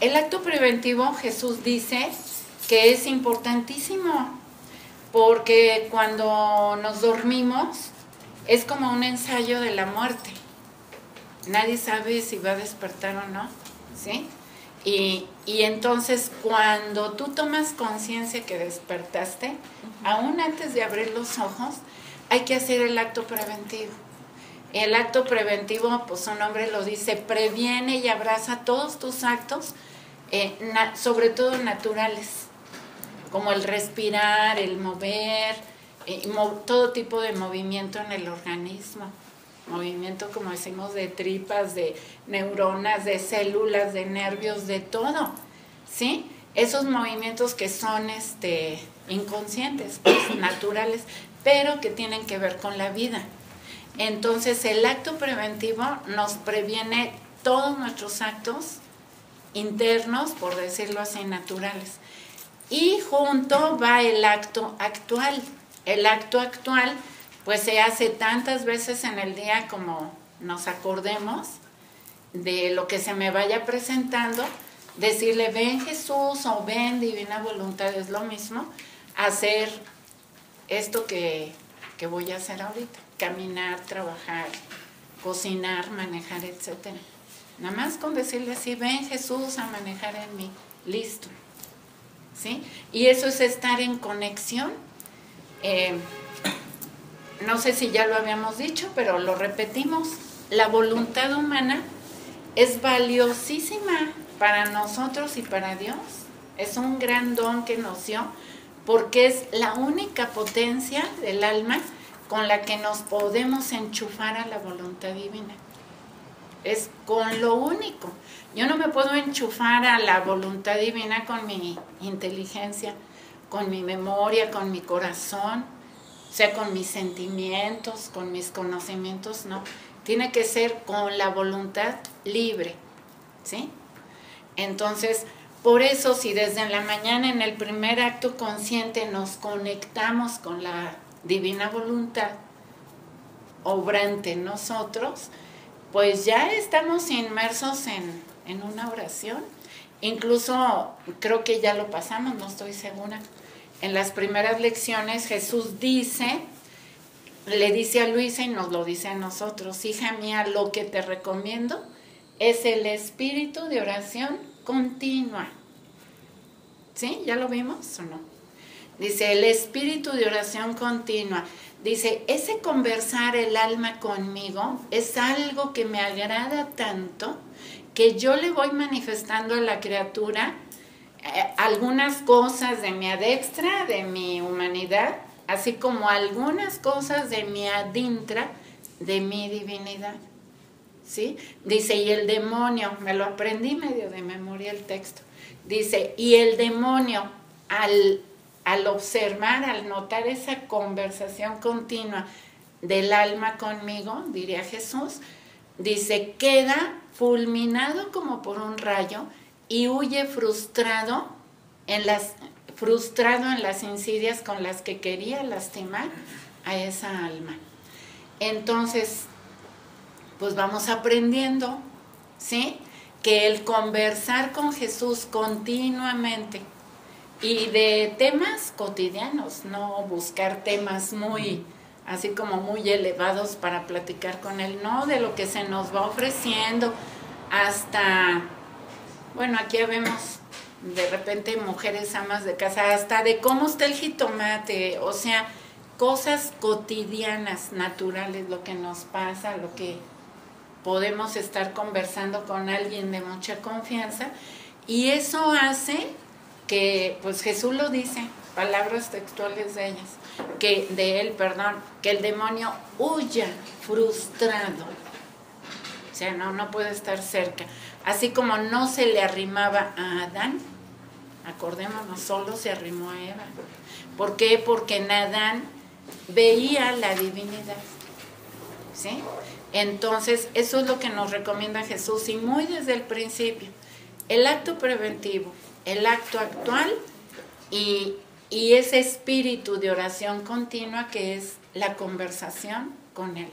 El acto preventivo, Jesús dice que es importantísimo, porque cuando nos dormimos es como un ensayo de la muerte. Nadie sabe si va a despertar o no, ¿sí? Y entonces cuando tú tomas conciencia que despertaste, aún antes de abrir los ojos, hay que hacer el acto preventivo. El acto preventivo, pues su nombre lo dice, previene y abraza todos tus actos, sobre todo naturales, como el respirar, el mover, todo tipo de movimiento en el organismo. Movimiento, como decimos, de tripas, de neuronas, de células, de nervios, de todo, ¿sí? Esos movimientos que son inconscientes, pues, naturales, pero que tienen que ver con la vida. Entonces, el acto preventivo nos previene todos nuestros actos internos, por decirlo así, naturales. Y junto va el acto actual. El acto actual pues se hace tantas veces en el día como nos acordemos de lo que se me vaya presentando, decirle ven Jesús o ven divina voluntad, es lo mismo, hacer esto que voy a hacer ahorita, caminar, trabajar, cocinar, manejar, etc. Nada más con decirle así, ven Jesús a manejar en mí, listo, ¿sí? Y eso es estar en conexión. No sé si ya lo habíamos dicho, pero lo repetimos. La voluntad humana es valiosísima para nosotros y para Dios. Es un gran don que nos dio, porque es la única potencia del alma con la que nos podemos enchufar a la voluntad divina. Es con lo único. Yo no me puedo enchufar a la voluntad divina con mi inteligencia, con mi memoria, con mi corazón, o sea, con mis sentimientos, con mis conocimientos, no. Tiene que ser con la voluntad libre, ¿sí? Entonces, por eso, si desde la mañana en el primer acto consciente nos conectamos con la divina voluntad obrante en nosotros, pues ya estamos inmersos en una oración. Incluso creo que ya lo pasamos, no estoy segura. En las primeras lecciones Jesús le dice a Luisa y nos lo dice a nosotros, hija mía, lo que te recomiendo es el espíritu de oración continua. ¿Sí? ¿Ya lo vimos o no? Dice, el espíritu de oración continua. Dice, ese conversar el alma conmigo es algo que me agrada tanto que yo le voy manifestando a la criatura algunas cosas de mi adextra, de mi humanidad, así como algunas cosas de mi adintra, de mi divinidad. ¿Sí? Dice, y el demonio, me lo aprendí medio de memoria el texto, dice, y el demonio al observar, al notar esa conversación continua del alma conmigo, diría Jesús, dice, queda fulminado como por un rayo y huye frustrado en las insidias con las que quería lastimar a esa alma. Entonces, pues vamos aprendiendo, ¿sí? Que el conversar con Jesús continuamente y de temas cotidianos, no buscar temas muy, así como muy elevados para platicar con Él, no, de lo que se nos va ofreciendo hasta, bueno, aquí vemos de repente mujeres amas de casa, hasta de cómo está el jitomate, o sea, cosas cotidianas, naturales, lo que nos pasa, lo que podemos estar conversando con alguien de mucha confianza, y eso hace que, pues Jesús lo dice, palabras textuales de ellas, que el demonio huya frustrado, o sea, no puede estar cerca, así como no se le arrimaba a Adán, acordémonos, solo se arrimó a Eva. ¿Por qué? Porque en Adán veía la divinidad, ¿sí? Entonces, eso es lo que nos recomienda Jesús, y muy desde el principio, el acto preventivo, el acto actual y ese espíritu de oración continua que es la conversación con Él,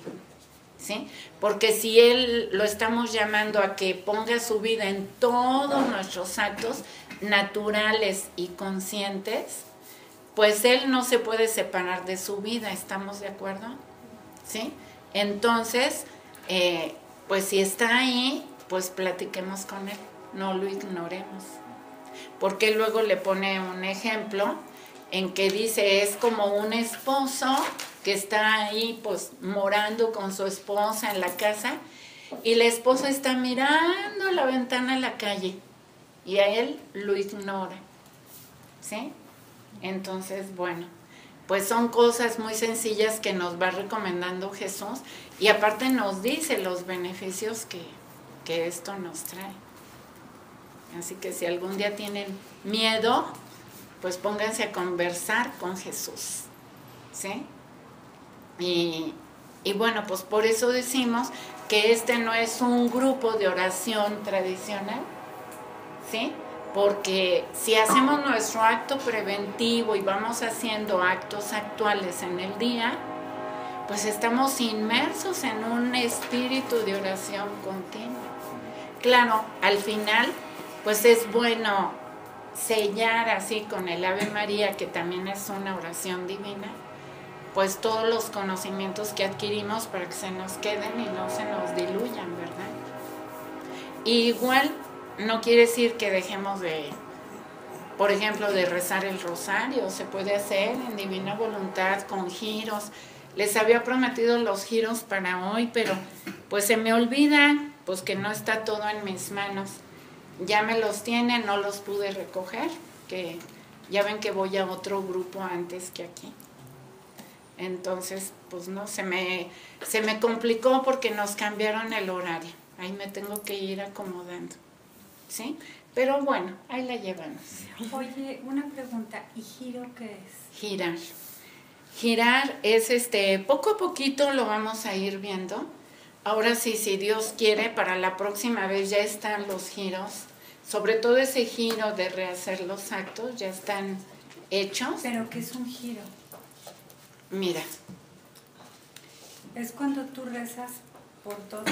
¿sí? Porque si Él lo estamos llamando a que ponga su vida en todos nuestros actos naturales y conscientes, pues Él no se puede separar de su vida, ¿estamos de acuerdo? ¿Sí? Entonces, pues si está ahí, pues platiquemos con Él, no lo ignoremos. Porque luego le pone un ejemplo en que dice, es como un esposo que está ahí pues morando con su esposa en la casa y la esposa está mirando a la ventana de la calle y a él lo ignora, ¿sí? Entonces, bueno, pues son cosas muy sencillas que nos va recomendando Jesús y aparte nos dice los beneficios que esto nos trae. Así que si algún día tienen miedo, pues pónganse a conversar con Jesús, ¿sí? Y bueno, pues por eso decimos que este no es un grupo de oración tradicional, ¿sí? Porque si hacemos nuestro acto preventivo y vamos haciendo actos actuales en el día, pues estamos inmersos en un espíritu de oración continua. Claro, al final, pues es bueno sellar así con el Ave María, que también es una oración divina, pues todos los conocimientos que adquirimos para que se nos queden y no se nos diluyan, ¿verdad? Y igual no quiere decir que dejemos de, por ejemplo, de rezar el rosario, se puede hacer en divina voluntad con giros. Les había prometido los giros para hoy, pero pues se me olvida, pues que no está todo en mis manos. Ya me los tienen, no los pude recoger, que ya ven que voy a otro grupo antes que aquí. Entonces, pues no, se me complicó porque nos cambiaron el horario. Ahí me tengo que ir acomodando, ¿sí? Pero bueno, ahí la llevamos. Oye, una pregunta, ¿y giro qué es? Girar. Girar es poco a poquito lo vamos a ir viendo. Ahora sí, si Dios quiere, para la próxima vez ya están los giros. Sobre todo ese giro de rehacer los actos, ya están hechos. ¿Pero qué es un giro? Mira. Es cuando tú rezas por todos.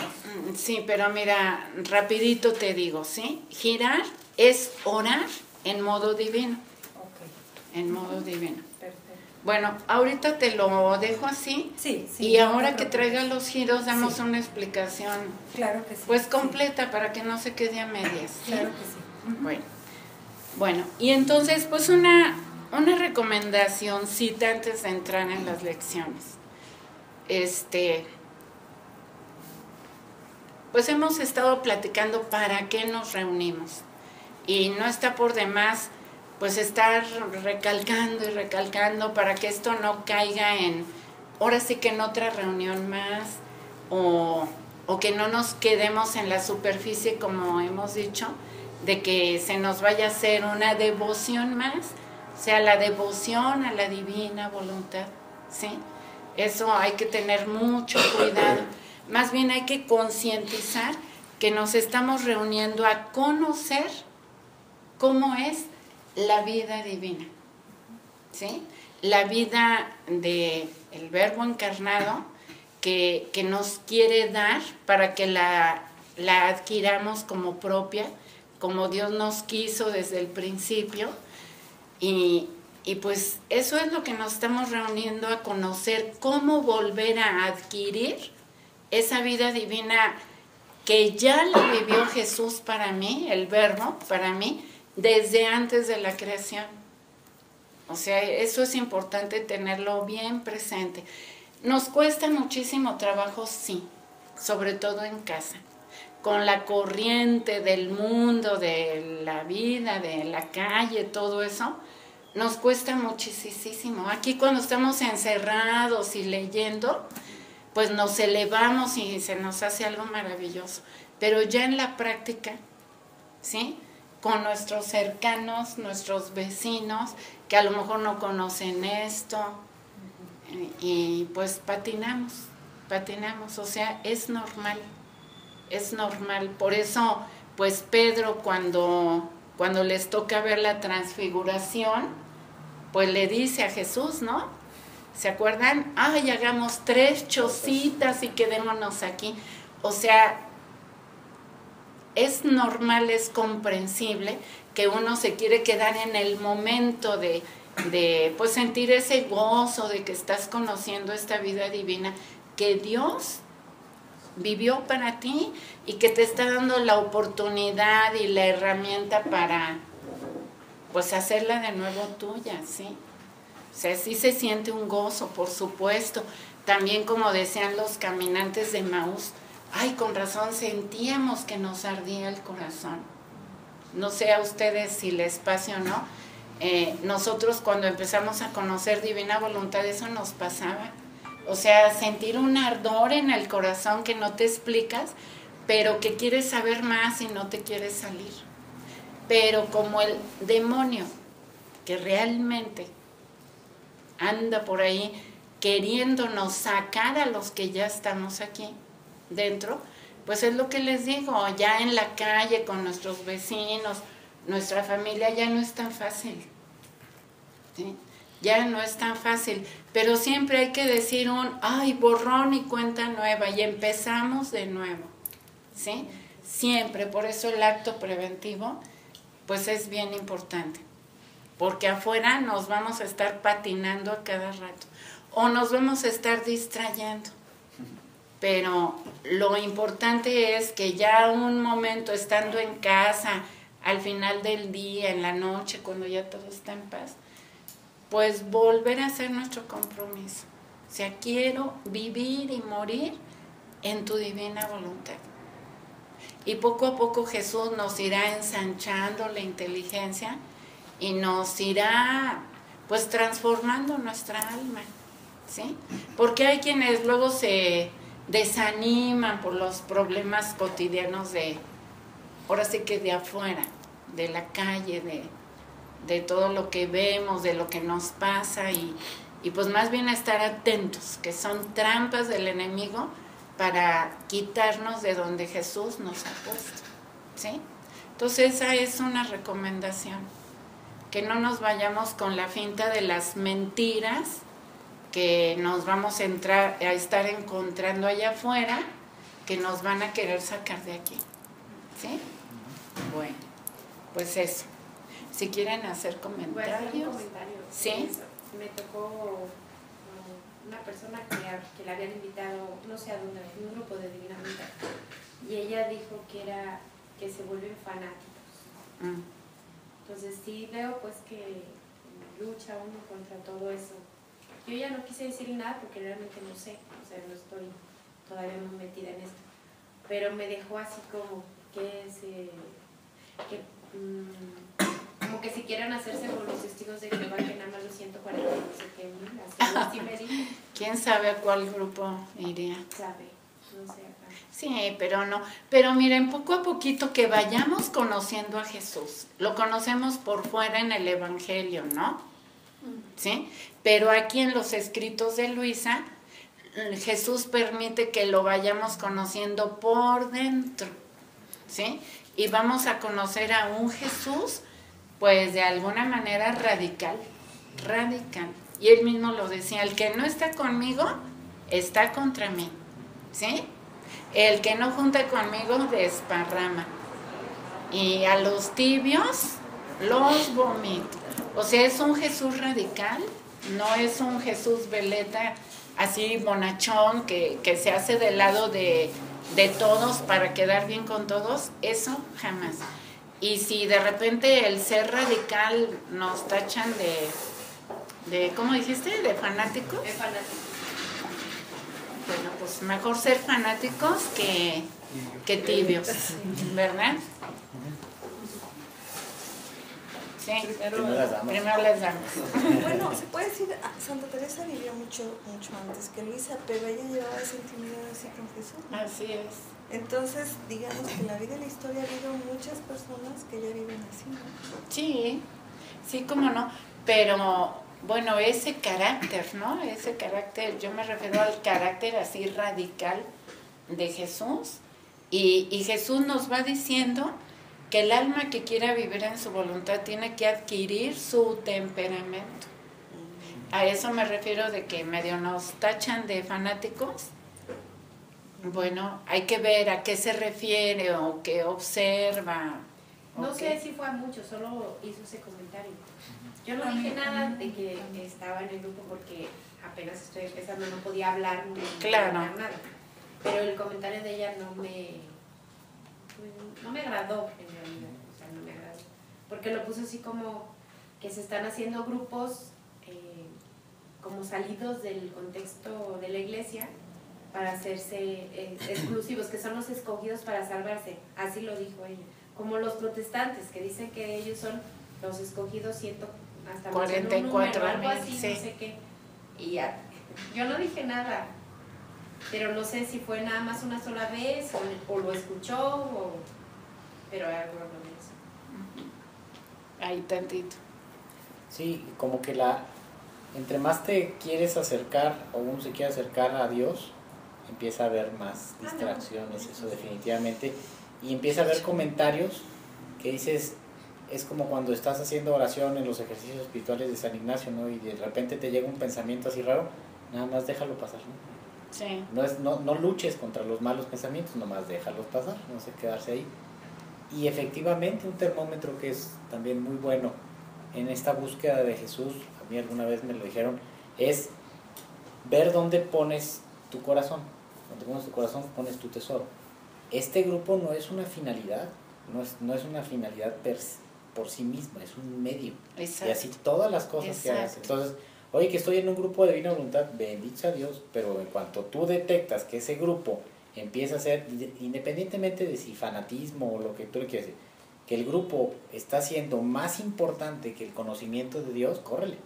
Sí, pero mira, rapidito te digo, ¿sí? Girar es orar en modo divino. Ok. En modo divino. Perfecto. Bueno, ahorita te lo dejo así. Sí. Y ahora que traiga los giros, damos una explicación. Claro que sí. Pues completa, para que no se quede a medias. ¿Sí? Claro que sí. Bueno, y entonces, pues una recomendacióncita antes de entrar en las lecciones. Pues hemos estado platicando para qué nos reunimos. Y no está por demás, pues estar recalcando y recalcando para que esto no caiga en, ahora sí que en otra reunión más, o que no nos quedemos en la superficie, como hemos dicho, de que se nos vaya a hacer una devoción más, o sea, la devoción a la divina voluntad, ¿sí? Eso hay que tener mucho cuidado. Más bien hay que concientizar que nos estamos reuniendo a conocer cómo es la vida divina, ¿sí? La vida del Verbo encarnado que nos quiere dar para que la adquiramos como propia, como Dios nos quiso desde el principio. Y pues eso es lo que nos estamos reuniendo a conocer, cómo volver a adquirir esa vida divina que ya la vivió Jesús para mí, el Verbo para mí, desde antes de la creación. O sea, eso es importante tenerlo bien presente. Nos cuesta muchísimo trabajo, sí, sobre todo en casa, con la corriente del mundo, de la vida, de la calle, todo eso, nos cuesta muchísimo. Aquí cuando estamos encerrados y leyendo, pues nos elevamos y se nos hace algo maravilloso. Pero ya en la práctica, ¿sí? Con nuestros cercanos, nuestros vecinos, que a lo mejor no conocen esto, y pues patinamos, o sea, es normal. Por eso, pues Pedro cuando les toca ver la transfiguración, pues le dice a Jesús, ¿no? ¿Se acuerdan? Ay, hagamos 3 chocitas y quedémonos aquí. O sea, es normal, es comprensible que uno se quiere quedar en el momento de pues sentir ese gozo de que estás conociendo esta vida divina que Dios vivió para ti y que te está dando la oportunidad y la herramienta para pues hacerla de nuevo tuya, ¿sí? O sea, sí se siente un gozo, por supuesto. También, como decían los caminantes de Emaús, ay, con razón sentíamos que nos ardía el corazón. No sé a ustedes si les pase o no. Nosotros cuando empezamos a conocer Divina Voluntad, eso nos pasaba. O sea, sentir un ardor en el corazón que no te explicas, pero que quieres saber más y no te quieres salir. Pero como el demonio que realmente anda por ahí queriéndonos sacar a los que ya estamos aquí dentro, pues es lo que les digo, ya en la calle con nuestros vecinos, nuestra familia ya no es tan fácil, ¿sí? Ya no es tan fácil, pero siempre hay que decir ay, borrón y cuenta nueva, y empezamos de nuevo, ¿sí? Siempre, por eso el acto preventivo, pues es bien importante, porque afuera nos vamos a estar patinando a cada rato, o nos vamos a estar distrayendo, pero lo importante es que ya un momento estando en casa, al final del día, en la noche, cuando ya todo está en paz, pues volver a hacer nuestro compromiso. O sea, quiero vivir y morir en tu divina voluntad. Y poco a poco Jesús nos irá ensanchando la inteligencia y nos irá pues transformando nuestra alma, ¿sí? Porque hay quienes luego se desaniman por los problemas cotidianos ahora sí que de afuera, de la calle, de todo lo que vemos, de lo que nos pasa y pues más bien estar atentos, que son trampas del enemigo para quitarnos de donde Jesús nos ha puesto, ¿sí? Entonces esa es una recomendación, que no nos vayamos con la finta de las mentiras que nos vamos a estar encontrando allá afuera, que nos van a querer sacar de aquí, ¿sí? Bueno, pues eso. Si quieren hacer comentarios. Voy a hacer un comentario. ¿Sí? Me tocó una persona que la habían invitado, no sé a dónde, en un grupo de Divina Voluntad, y ella dijo que se vuelven fanáticos. Entonces sí veo pues que lucha uno contra todo eso. Yo ya no quise decir nada porque realmente no sé, o sea, no estoy todavía muy metida en esto, pero me dejó así como como que si quieren hacerse con los testigos de Jehová, que nada más los 140, no sé qué, así me dijo. ¿Quién sabe a cuál grupo iría? Sabe, no sé acá. Sí, pero no. Pero miren, poco a poquito que vayamos conociendo a Jesús. Lo conocemos por fuera en el Evangelio, ¿no? ¿Sí? Pero aquí en los escritos de Luisa, Jesús permite que lo vayamos conociendo por dentro, ¿sí? Y vamos a conocer a un Jesús, pues de alguna manera radical. Y él mismo lo decía, el que no está conmigo, está contra mí, ¿sí? El que no junta conmigo, desparrama. Y a los tibios, los vomito. O sea, es un Jesús radical, no es un Jesús veleta, así bonachón, que se hace del lado de todos para quedar bien con todos. Eso jamás. Y si de repente el ser radical nos tachan de ¿cómo dijiste? ¿De fanáticos? De fanáticos. Bueno, pues mejor ser fanáticos que tibios, ¿verdad? Sí, primero las damas. Bueno, se puede decir, Santa Teresa vivió mucho antes que Luisa, pero ella llevaba esa intimidad así con Jesús, ¿no? Así es. Entonces, digamos que en la vida y la historia ha habido muchas personas que ya viven así, ¿no? Sí, cómo no, pero bueno, ese carácter, ¿no? Ese carácter, yo me refiero al carácter así radical de Jesús, y Jesús nos va diciendo que el alma que quiera vivir en su voluntad tiene que adquirir su temperamento. A eso me refiero de que medio nos tachan de fanáticos. Bueno, hay que ver a qué se refiere o qué observa. No sé si fue a mucho, solo hizo ese comentario. Yo no dije nada de que estaba en el grupo porque apenas estoy empezando, no podía hablar ni Claro. hablar nada. Pero el comentario de ella no me agradó en realidad, o sea, no me agradó. Porque lo puso así como que se están haciendo grupos como salidos del contexto de la iglesia para hacerse exclusivos, que son los escogidos para salvarse, así lo dijo ella. Como los protestantes, que dicen que ellos son los escogidos, hasta 44 algo así, sí. no sé qué. Y ya, yo no dije nada, pero no sé si fue nada más una sola vez, o lo escuchó, pero algo no me hizo. Ahí tantito. Sí, como que entre más te quieres acercar o uno se quiere acercar a Dios, empieza a haber más distracciones, eso definitivamente, y empieza a haber comentarios que dices, es como cuando estás haciendo oración en los ejercicios espirituales de San Ignacio, ¿no? Y de repente te llega un pensamiento así raro, nada más déjalo pasar, ¿no? Sí. No luches contra los malos pensamientos, nomás déjalos pasar, no sé, quedarse ahí. Y efectivamente un termómetro que es también muy bueno en esta búsqueda de Jesús, a mí alguna vez me lo dijeron, es ver dónde pones tu corazón. Donde pones tu corazón, pones tu tesoro. Este grupo no es una finalidad, no es una finalidad por sí misma, es un medio. Exacto. Y así todas las cosas que hagas. Entonces, oye, que estoy en un grupo de divina voluntad, bendito sea Dios, pero en cuanto tú detectas que ese grupo empieza a ser, independientemente de si fanatismo o lo que tú le quieras decir, que el grupo está siendo más importante que el conocimiento de Dios, córrele.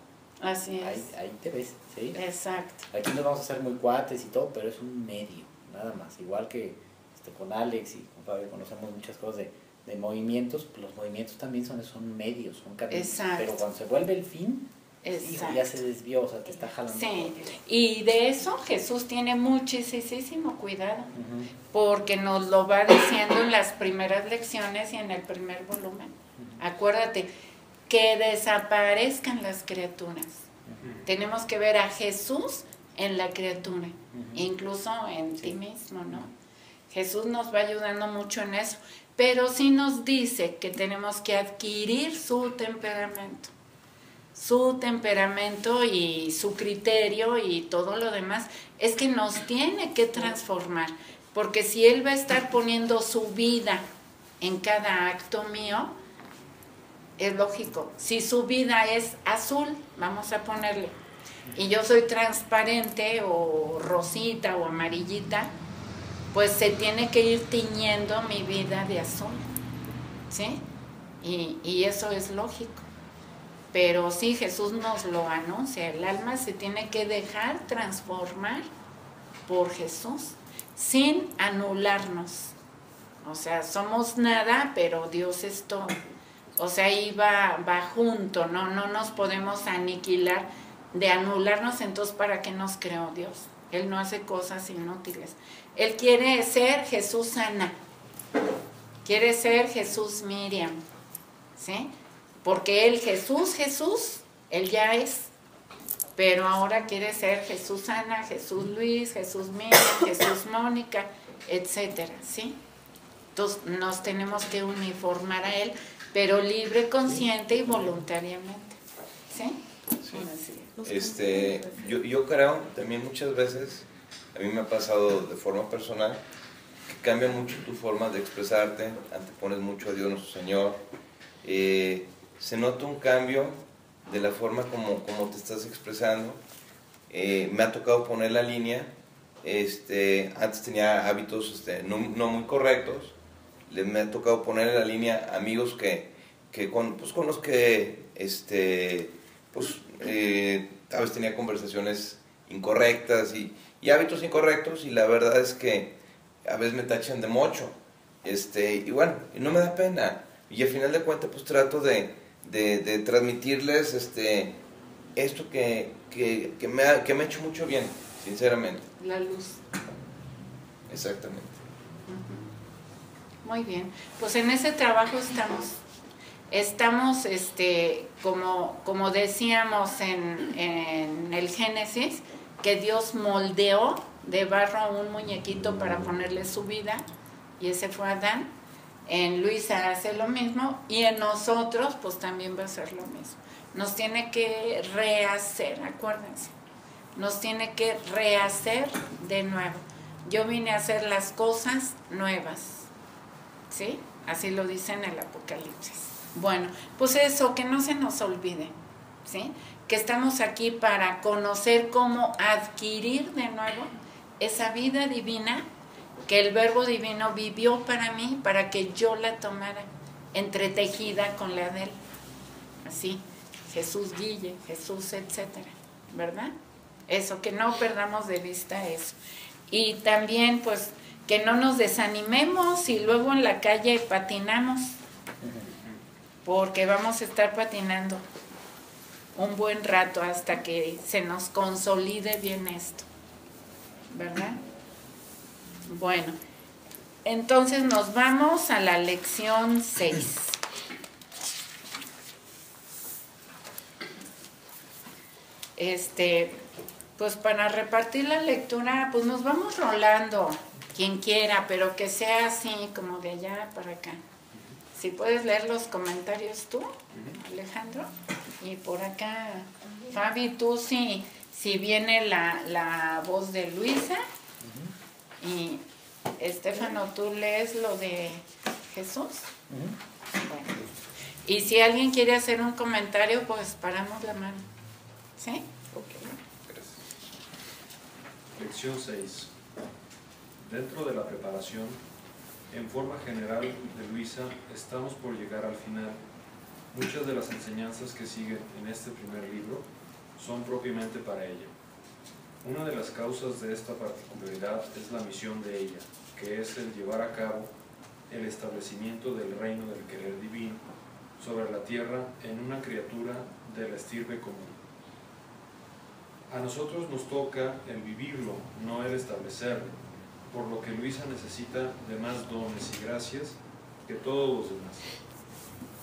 Así es. Ahí te ves, ¿sí? Exacto. Aquí nos vamos a hacer muy cuates y todo, pero es un medio, nada más. Igual que con Alex y con Fabio conocemos muchas cosas de movimientos, pues los movimientos también son medios, son caminos. Exacto. Pero cuando se vuelve el fin, hijo, ya se desvió, o sea, te está jalando. Sí, y de eso Jesús tiene muchísimo cuidado, porque nos lo va diciendo en las primeras lecciones y en el primer volumen. Acuérdate, que desaparezcan las criaturas. Tenemos que ver a Jesús en la criatura, incluso en ti mismo, ¿no? Jesús nos va ayudando mucho en eso, pero sí nos dice que tenemos que adquirir su temperamento y su criterio y todo lo demás. Es que nos tiene que transformar, porque si Él va a estar poniendo su vida en cada acto mío, es lógico. Si su vida es azul, vamos a ponerle, y yo soy transparente o rosita o amarillita, pues se tiene que ir tiñendo mi vida de azul, ¿sí? Y eso es lógico. Pero sí, Jesús nos lo anuncia, el alma se tiene que dejar transformar por Jesús, sin anularnos. O sea, somos nada, pero Dios es todo. O sea, ahí va junto, no nos podemos aniquilar, de anularnos. Entonces, ¿para qué nos creó Dios? Él no hace cosas inútiles. Él quiere ser Jesús Ana, quiere ser Jesús Miriam, ¿sí? Porque Él, Jesús, Él ya es, pero ahora quiere ser Jesús Ana, Jesús Luis, Jesús Miriam, Jesús Mónica, etcétera, ¿sí? Entonces, nos tenemos que uniformar a Él, pero libre, consciente y voluntariamente, ¿sí? Sí. Yo creo también muchas veces, a mí me ha pasado de forma personal, que cambia mucho tu forma de expresarte, antepones mucho a Dios nuestro Señor, se nota un cambio de la forma como te estás expresando. Me ha tocado poner la línea, antes tenía hábitos no muy correctos, me ha tocado poner en la línea amigos con los que tal vez tenía conversaciones incorrectas y hábitos incorrectos, y la verdad es que a veces me tachan de mocho, y bueno, y no me da pena, y al final de cuentas pues trato de transmitirles esto que me ha hecho mucho bien, sinceramente. La luz. Exactamente. Muy bien, pues en ese trabajo estamos, como decíamos en el Génesis, que Dios moldeó de barro a un muñequito para ponerle su vida, y ese fue Adán. En Luisa hace lo mismo, y en nosotros pues también va a ser lo mismo. Nos tiene que rehacer, acuérdense, nos tiene que rehacer de nuevo. Yo vine a hacer las cosas nuevas, ¿sí? Así lo dice en el Apocalipsis. Bueno, pues eso, que no se nos olvide, ¿sí? Que estamos aquí para conocer cómo adquirir de nuevo esa vida divina que el Verbo Divino vivió para mí, para que yo la tomara entretejida con la de él. Así, Jesús Guille, Jesús, etcétera, ¿verdad? Eso, que no perdamos de vista eso. Y también, pues, que no nos desanimemos y luego en la calle patinamos, porque vamos a estar patinando un buen rato hasta que se nos consolide bien esto, ¿verdad? Bueno, entonces nos vamos a la lección 6. Pues para repartir la lectura, pues nos vamos rolando, quien quiera, pero que sea así, como de allá para acá. Si puedes leer los comentarios tú, Alejandro, y por acá, Fabi, tú si viene la voz de Luisa, y Estefano, tú lees lo de Jesús. Bueno, y si alguien quiere hacer un comentario, pues paramos la mano, ¿sí? Lección 6. Dentro de la preparación, en forma general de Luisa, estamos por llegar al final. Muchas de las enseñanzas que siguen en este primer libro son propiamente para ella. Una de las causas de esta particularidad es la misión de ella, que es el llevar a cabo el establecimiento del reino del querer divino sobre la tierra en una criatura de la estirpe común. A nosotros nos toca el vivirlo, no el establecerlo, por lo que Luisa necesita de más dones y gracias que todos los demás.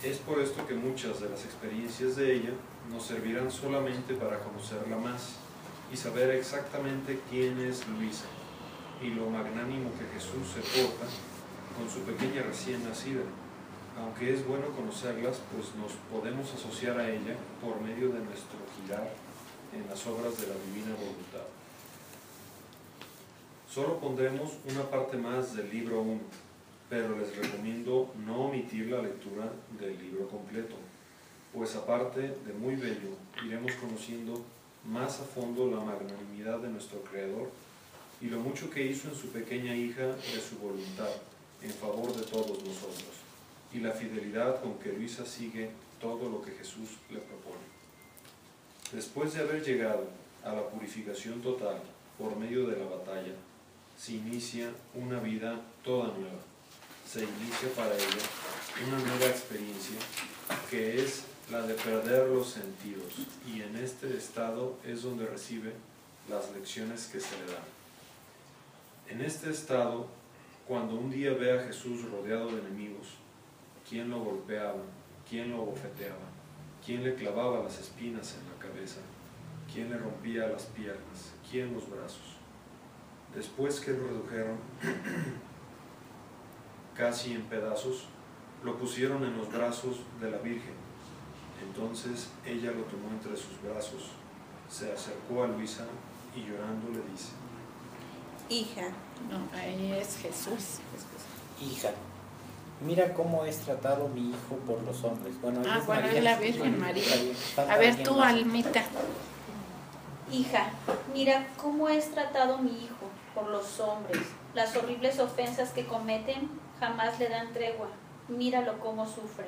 Es por esto que muchas de las experiencias de ella nos servirán solamente para conocerla más y saber exactamente quién es Luisa y lo magnánimo que Jesús se porta con su pequeña recién nacida. Aunque es bueno conocerlas, pues nos podemos asociar a ella por medio de nuestro girar en las obras de la divina voluntad. Solo pondremos una parte más del libro 1, pero les recomiendo no omitir la lectura del libro completo, pues aparte de muy bello, iremos conociendo más a fondo la magnanimidad de nuestro Creador y lo mucho que hizo en su pequeña hija de su voluntad en favor de todos nosotros, y la fidelidad con que Luisa sigue todo lo que Jesús le propone. Después de haber llegado a la purificación total por medio de la batalla, se inicia una vida toda nueva. Se inicia para ella una nueva experiencia que es la de perder los sentidos, y en este estado es donde recibe las lecciones que se le dan. En este estado, cuando un día ve a Jesús rodeado de enemigos, ¿quién lo golpeaba? ¿Quién lo bofeteaba? ¿Quién le clavaba las espinas en la cabeza? ¿Quién le rompía las piernas? ¿Quién los brazos? Después que lo redujeron casi en pedazos, lo pusieron en los brazos de la Virgen. Entonces ella lo tomó entre sus brazos, se acercó a Luisa y llorando le dice: Hija. No, ahí es Jesús. Hija, mira cómo es tratado mi hijo por los hombres. Bueno, Ah, es bueno, María. es la Virgen María. Falta A ver alguien tú, más. Almita. Hija, mira cómo es tratado mi hijo por los hombres. Las horribles ofensas que cometen jamás le dan tregua. Míralo cómo sufre.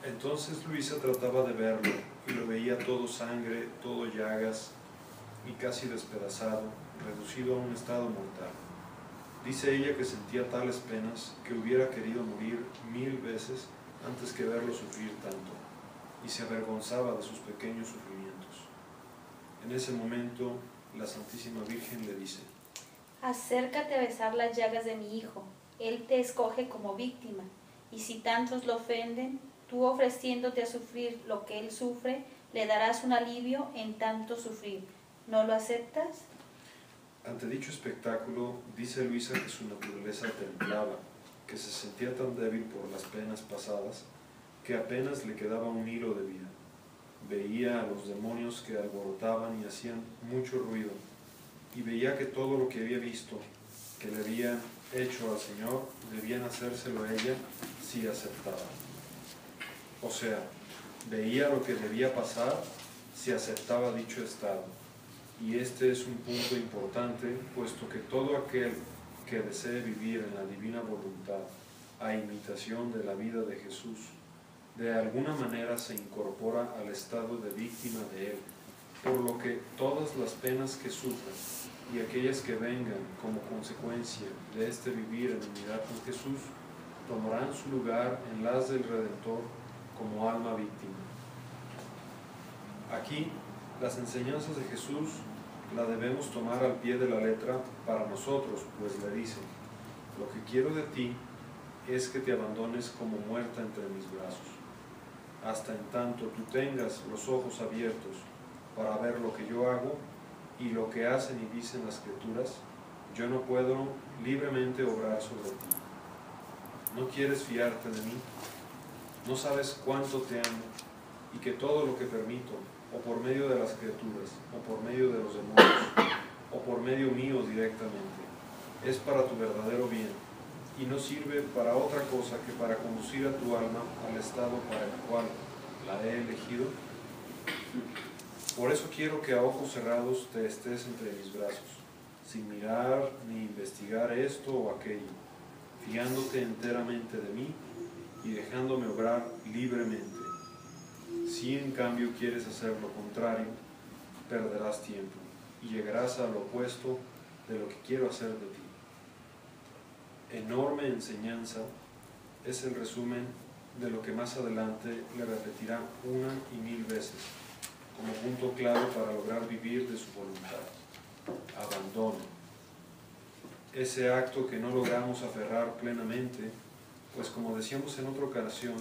Entonces Luisa trataba de verlo y lo veía todo sangre, todo llagas y casi despedazado, reducido a un estado mortal. Dice ella que sentía tales penas que hubiera querido morir 1000 veces antes que verlo sufrir tanto, y se avergonzaba de sus pequeños sufrimientos. En ese momento, la Santísima Virgen le dice: Acércate a besar las llagas de mi hijo. Él te escoge como víctima, Y si tantos lo ofenden, tú ofreciéndote a sufrir lo que él sufre, le darás un alivio en tanto sufrir. ¿No lo aceptas? Ante dicho espectáculo, dice Luisa que su naturaleza temblaba, que se sentía tan débil por las penas pasadas, que apenas le quedaba un hilo de vida. Veía a los demonios que alborotaban y hacían mucho ruido, y veía que todo lo que había visto, que le habían hecho al Señor, debían hacérselo a ella si aceptaba. O sea, veía lo que debía pasar si aceptaba dicho estado. Y este es un punto importante, puesto que todo aquel que desee vivir en la divina voluntad, a imitación de la vida de Jesús, de alguna manera se incorpora al estado de víctima de Él, por lo que todas las penas que sufran y aquellas que vengan como consecuencia de este vivir en unidad con Jesús, tomarán su lugar en las del Redentor como alma víctima. Aquí, las enseñanzas de Jesús la debemos tomar al pie de la letra para nosotros, pues le dice: lo que quiero de ti es que te abandones como muerta entre mis brazos. Hasta en tanto tú tengas los ojos abiertos para ver lo que yo hago y lo que hacen y dicen las criaturas, yo no puedo libremente obrar sobre ti. ¿No quieres fiarte de mí? ¿No sabes cuánto te amo y que todo lo que permito, o por medio de las criaturas, o por medio de los demonios, o por medio mío directamente, es para tu verdadero bien, y no sirve para otra cosa que para conducir a tu alma al estado para el cual la he elegido? Por eso quiero que a ojos cerrados te estés entre mis brazos, sin mirar ni investigar esto o aquello, fiándote enteramente de mí y dejándome obrar libremente. Si en cambio quieres hacer lo contrario, perderás tiempo y llegarás al opuesto de lo que quiero hacer de ti. Enorme enseñanza es el resumen de lo que más adelante le repetirá una y mil veces, como punto claro para lograr vivir de su voluntad. Abandono. Ese acto que no logramos aferrar plenamente, pues como decíamos en otra ocasión,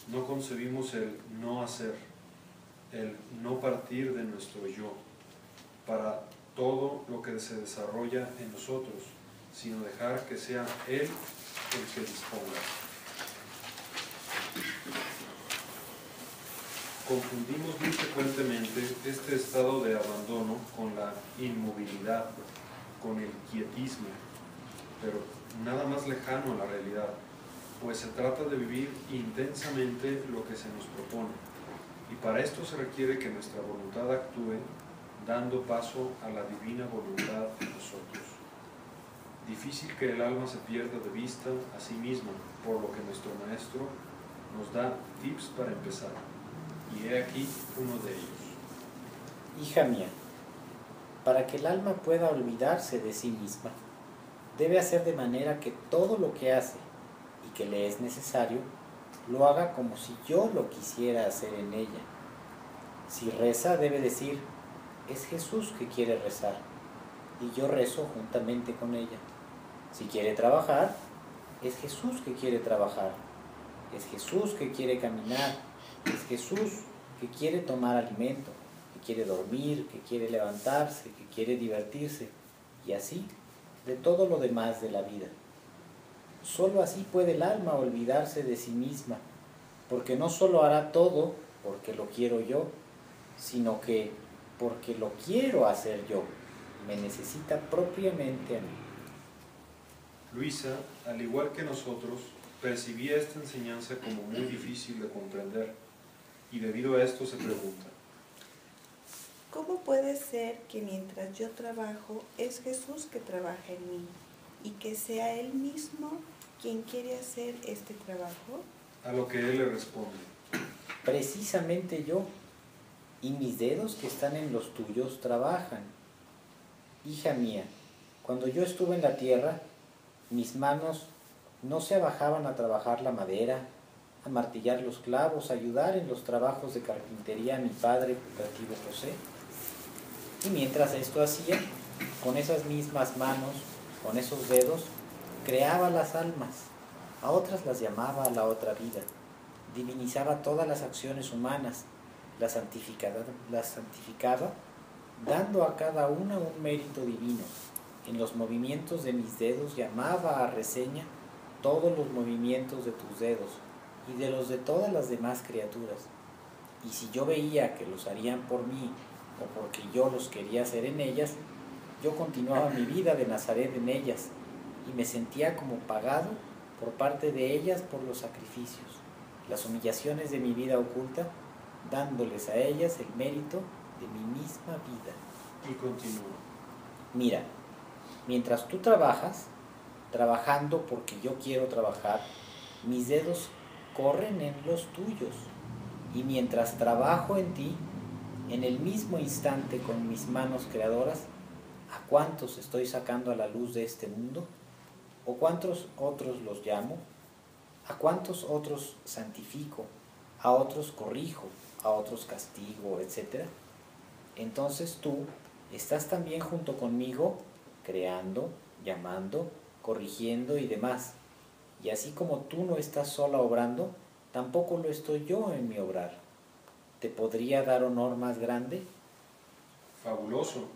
no concebimos el no hacer, el no partir de nuestro yo, para todo lo que se desarrolla en nosotros, sino dejar que sea Él el que disponga. Confundimos muy frecuentemente este estado de abandono con la inmovilidad, con el quietismo, pero nada más lejano a la realidad, pues se trata de vivir intensamente lo que se nos propone, y para esto se requiere que nuestra voluntad actúe dando paso a la divina voluntad en nosotros. Difícil que el alma se pierda de vista a sí misma, por lo que nuestro Maestro nos da tips para empezar, y he aquí uno de ellos. Hija mía, para que el alma pueda olvidarse de sí misma, debe hacer de manera que todo lo que hace y que le es necesario, lo haga como si yo lo quisiera hacer en ella. Si reza, debe decir: es Jesús que quiere rezar, y yo rezo juntamente con ella. Si quiere trabajar, es Jesús que quiere trabajar, es Jesús que quiere caminar, es Jesús que quiere tomar alimento, que quiere dormir, que quiere levantarse, que quiere divertirse, y así de todo lo demás de la vida. Solo así puede el alma olvidarse de sí misma, porque no solo hará todo porque lo quiero yo, sino que porque lo quiero hacer yo, me necesita propiamente a mí. Luisa, al igual que nosotros, percibía esta enseñanza como muy difícil de comprender, y debido a esto se pregunta: ¿cómo puede ser que mientras yo trabajo es Jesús que trabaja en mí y que sea Él mismo quien quiere hacer este trabajo? A lo que él le responde: Precisamente yo, y mis dedos que están en los tuyos trabajan. Hija mía, cuando yo estuve en la tierra, mis manos no se abajaban a trabajar la madera, a martillar los clavos, a ayudar en los trabajos de carpintería a mi padre putativo José. Y mientras esto hacía, con esas mismas manos, con esos dedos, creaba las almas, A otras las llamaba a la otra vida, divinizaba todas las acciones humanas, las santificaba, dando a cada una un mérito divino. En los movimientos de mis dedos llamaba a reseña todos los movimientos de tus dedos y de los de todas las demás criaturas. Y si yo veía que los harían por mí o porque yo los quería hacer en ellas, yo continuaba mi vida de Nazaret en ellas y me sentía como pagado por parte de ellas por los sacrificios, las humillaciones de mi vida oculta, dándoles a ellas el mérito de mi misma vida. Y continúa. Mira, mientras tú trabajas, trabajando porque yo quiero trabajar, mis dedos corren en los tuyos. Y mientras trabajo en ti, en el mismo instante con mis manos creadoras, ¿a cuántos estoy sacando a la luz de este mundo? ¿O cuántos otros los llamo? ¿A cuántos otros santifico? ¿A otros corrijo? ¿A otros castigo? Etcétera. Entonces tú estás también junto conmigo, creando, llamando, corrigiendo y demás. Y así como tú no estás sola obrando, tampoco lo estoy yo en mi obrar. ¿Te podría dar honor más grande? Fabuloso.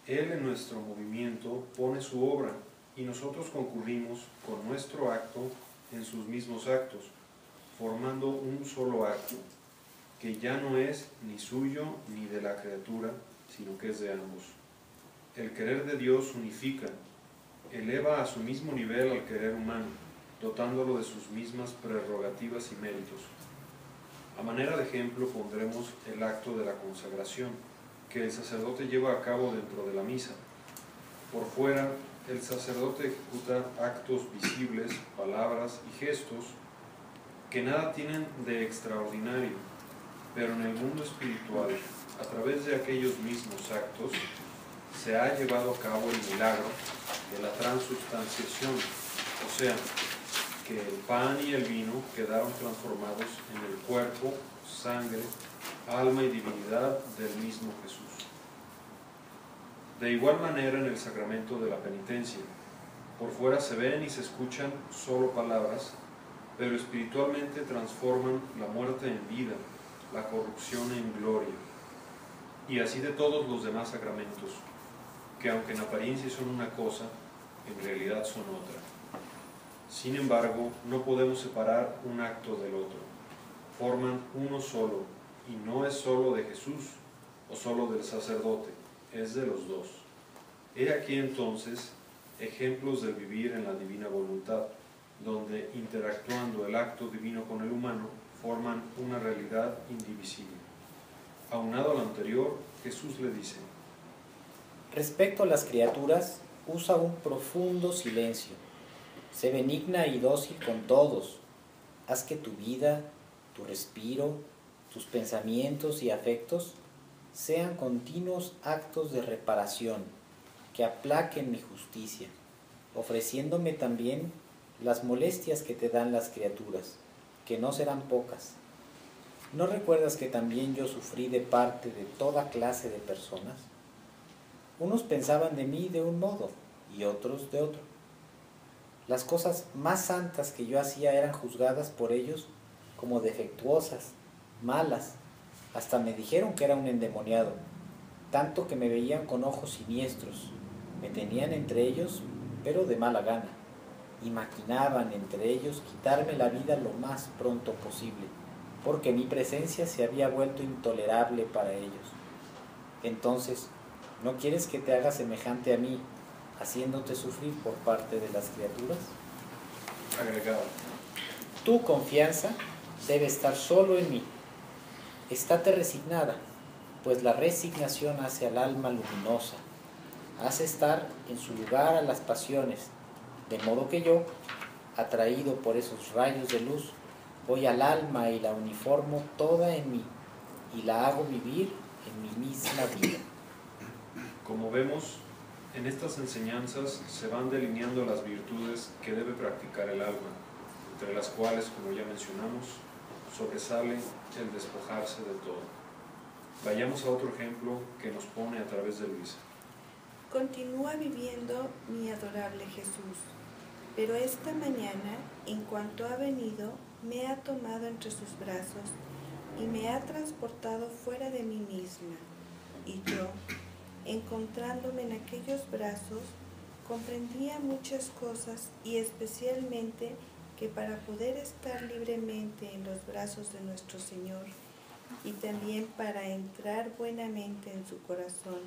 Él en nuestro movimiento pone su obra y nosotros concurrimos con nuestro acto en sus mismos actos, formando un solo acto, que ya no es ni suyo ni de la criatura, sino que es de ambos. El querer de Dios unifica, eleva a su mismo nivel al querer humano, dotándolo de sus mismas prerrogativas y méritos. A manera de ejemplo pondremos el acto de la consagración, que el sacerdote lleva a cabo dentro de la misa. Por fuera, el sacerdote ejecuta actos visibles, palabras y gestos que nada tienen de extraordinario, pero en el mundo espiritual, a través de aquellos mismos actos, se ha llevado a cabo el milagro de la transubstanciación, o sea, que el pan y el vino quedaron transformados en el cuerpo, sangre, alma y divinidad del mismo Jesús. De igual manera en el sacramento de la penitencia, por fuera se ven y se escuchan solo palabras, pero espiritualmente transforman la muerte en vida, la corrupción en gloria, y así de todos los demás sacramentos, que aunque en apariencia son una cosa, en realidad son otra. Sin embargo, no podemos separar un acto del otro. Forman uno solo, y no es solo de Jesús o solo del sacerdote, es de los dos. He aquí entonces ejemplos del vivir en la divina voluntad, donde interactuando el acto divino con el humano, forman una realidad indivisible. Aunado a lo anterior, Jesús le dice: respecto a las criaturas, usa un profundo silencio. Sé benigna y dócil con todos. Haz que tu vida, tu respiro, tus pensamientos y afectos sean continuos actos de reparación, que aplaquen mi justicia, ofreciéndome también las molestias que te dan las criaturas, que no serán pocas. ¿No recuerdas que también yo sufrí de parte de toda clase de personas? Unos pensaban de mí de un modo y otros de otro. Las cosas más santas que yo hacía eran juzgadas por ellos como defectuosas, malas. Hasta me dijeron que era un endemoniado, tanto que me veían con ojos siniestros. Me tenían entre ellos, pero de mala gana, y maquinaban entre ellos quitarme la vida lo más pronto posible, porque mi presencia se había vuelto intolerable para ellos. Entonces, ¿no quieres que te haga semejante a mí, haciéndote sufrir por parte de las criaturas? Agregado: Tu confianza debe estar solo en mí. Estate resignada, pues la resignación hace al alma luminosa, hace estar en su lugar a las pasiones, de modo que yo, atraído por esos rayos de luz, voy al alma y la uniformo toda en mí, y la hago vivir en mi misma vida. Como vemos, en estas enseñanzas se van delineando las virtudes que debe practicar el alma, entre las cuales, como ya mencionamos, sobresale el despojarse de todo. Vayamos a otro ejemplo que nos pone a través de Luisa. Continúa viviendo mi adorable Jesús. Pero esta mañana, en cuanto ha venido, me ha tomado entre sus brazos y me ha transportado fuera de mí misma. Y yo, encontrándome en aquellos brazos, comprendía muchas cosas y especialmente que para poder estar libremente en los brazos de nuestro Señor y también para entrar buenamente en su corazón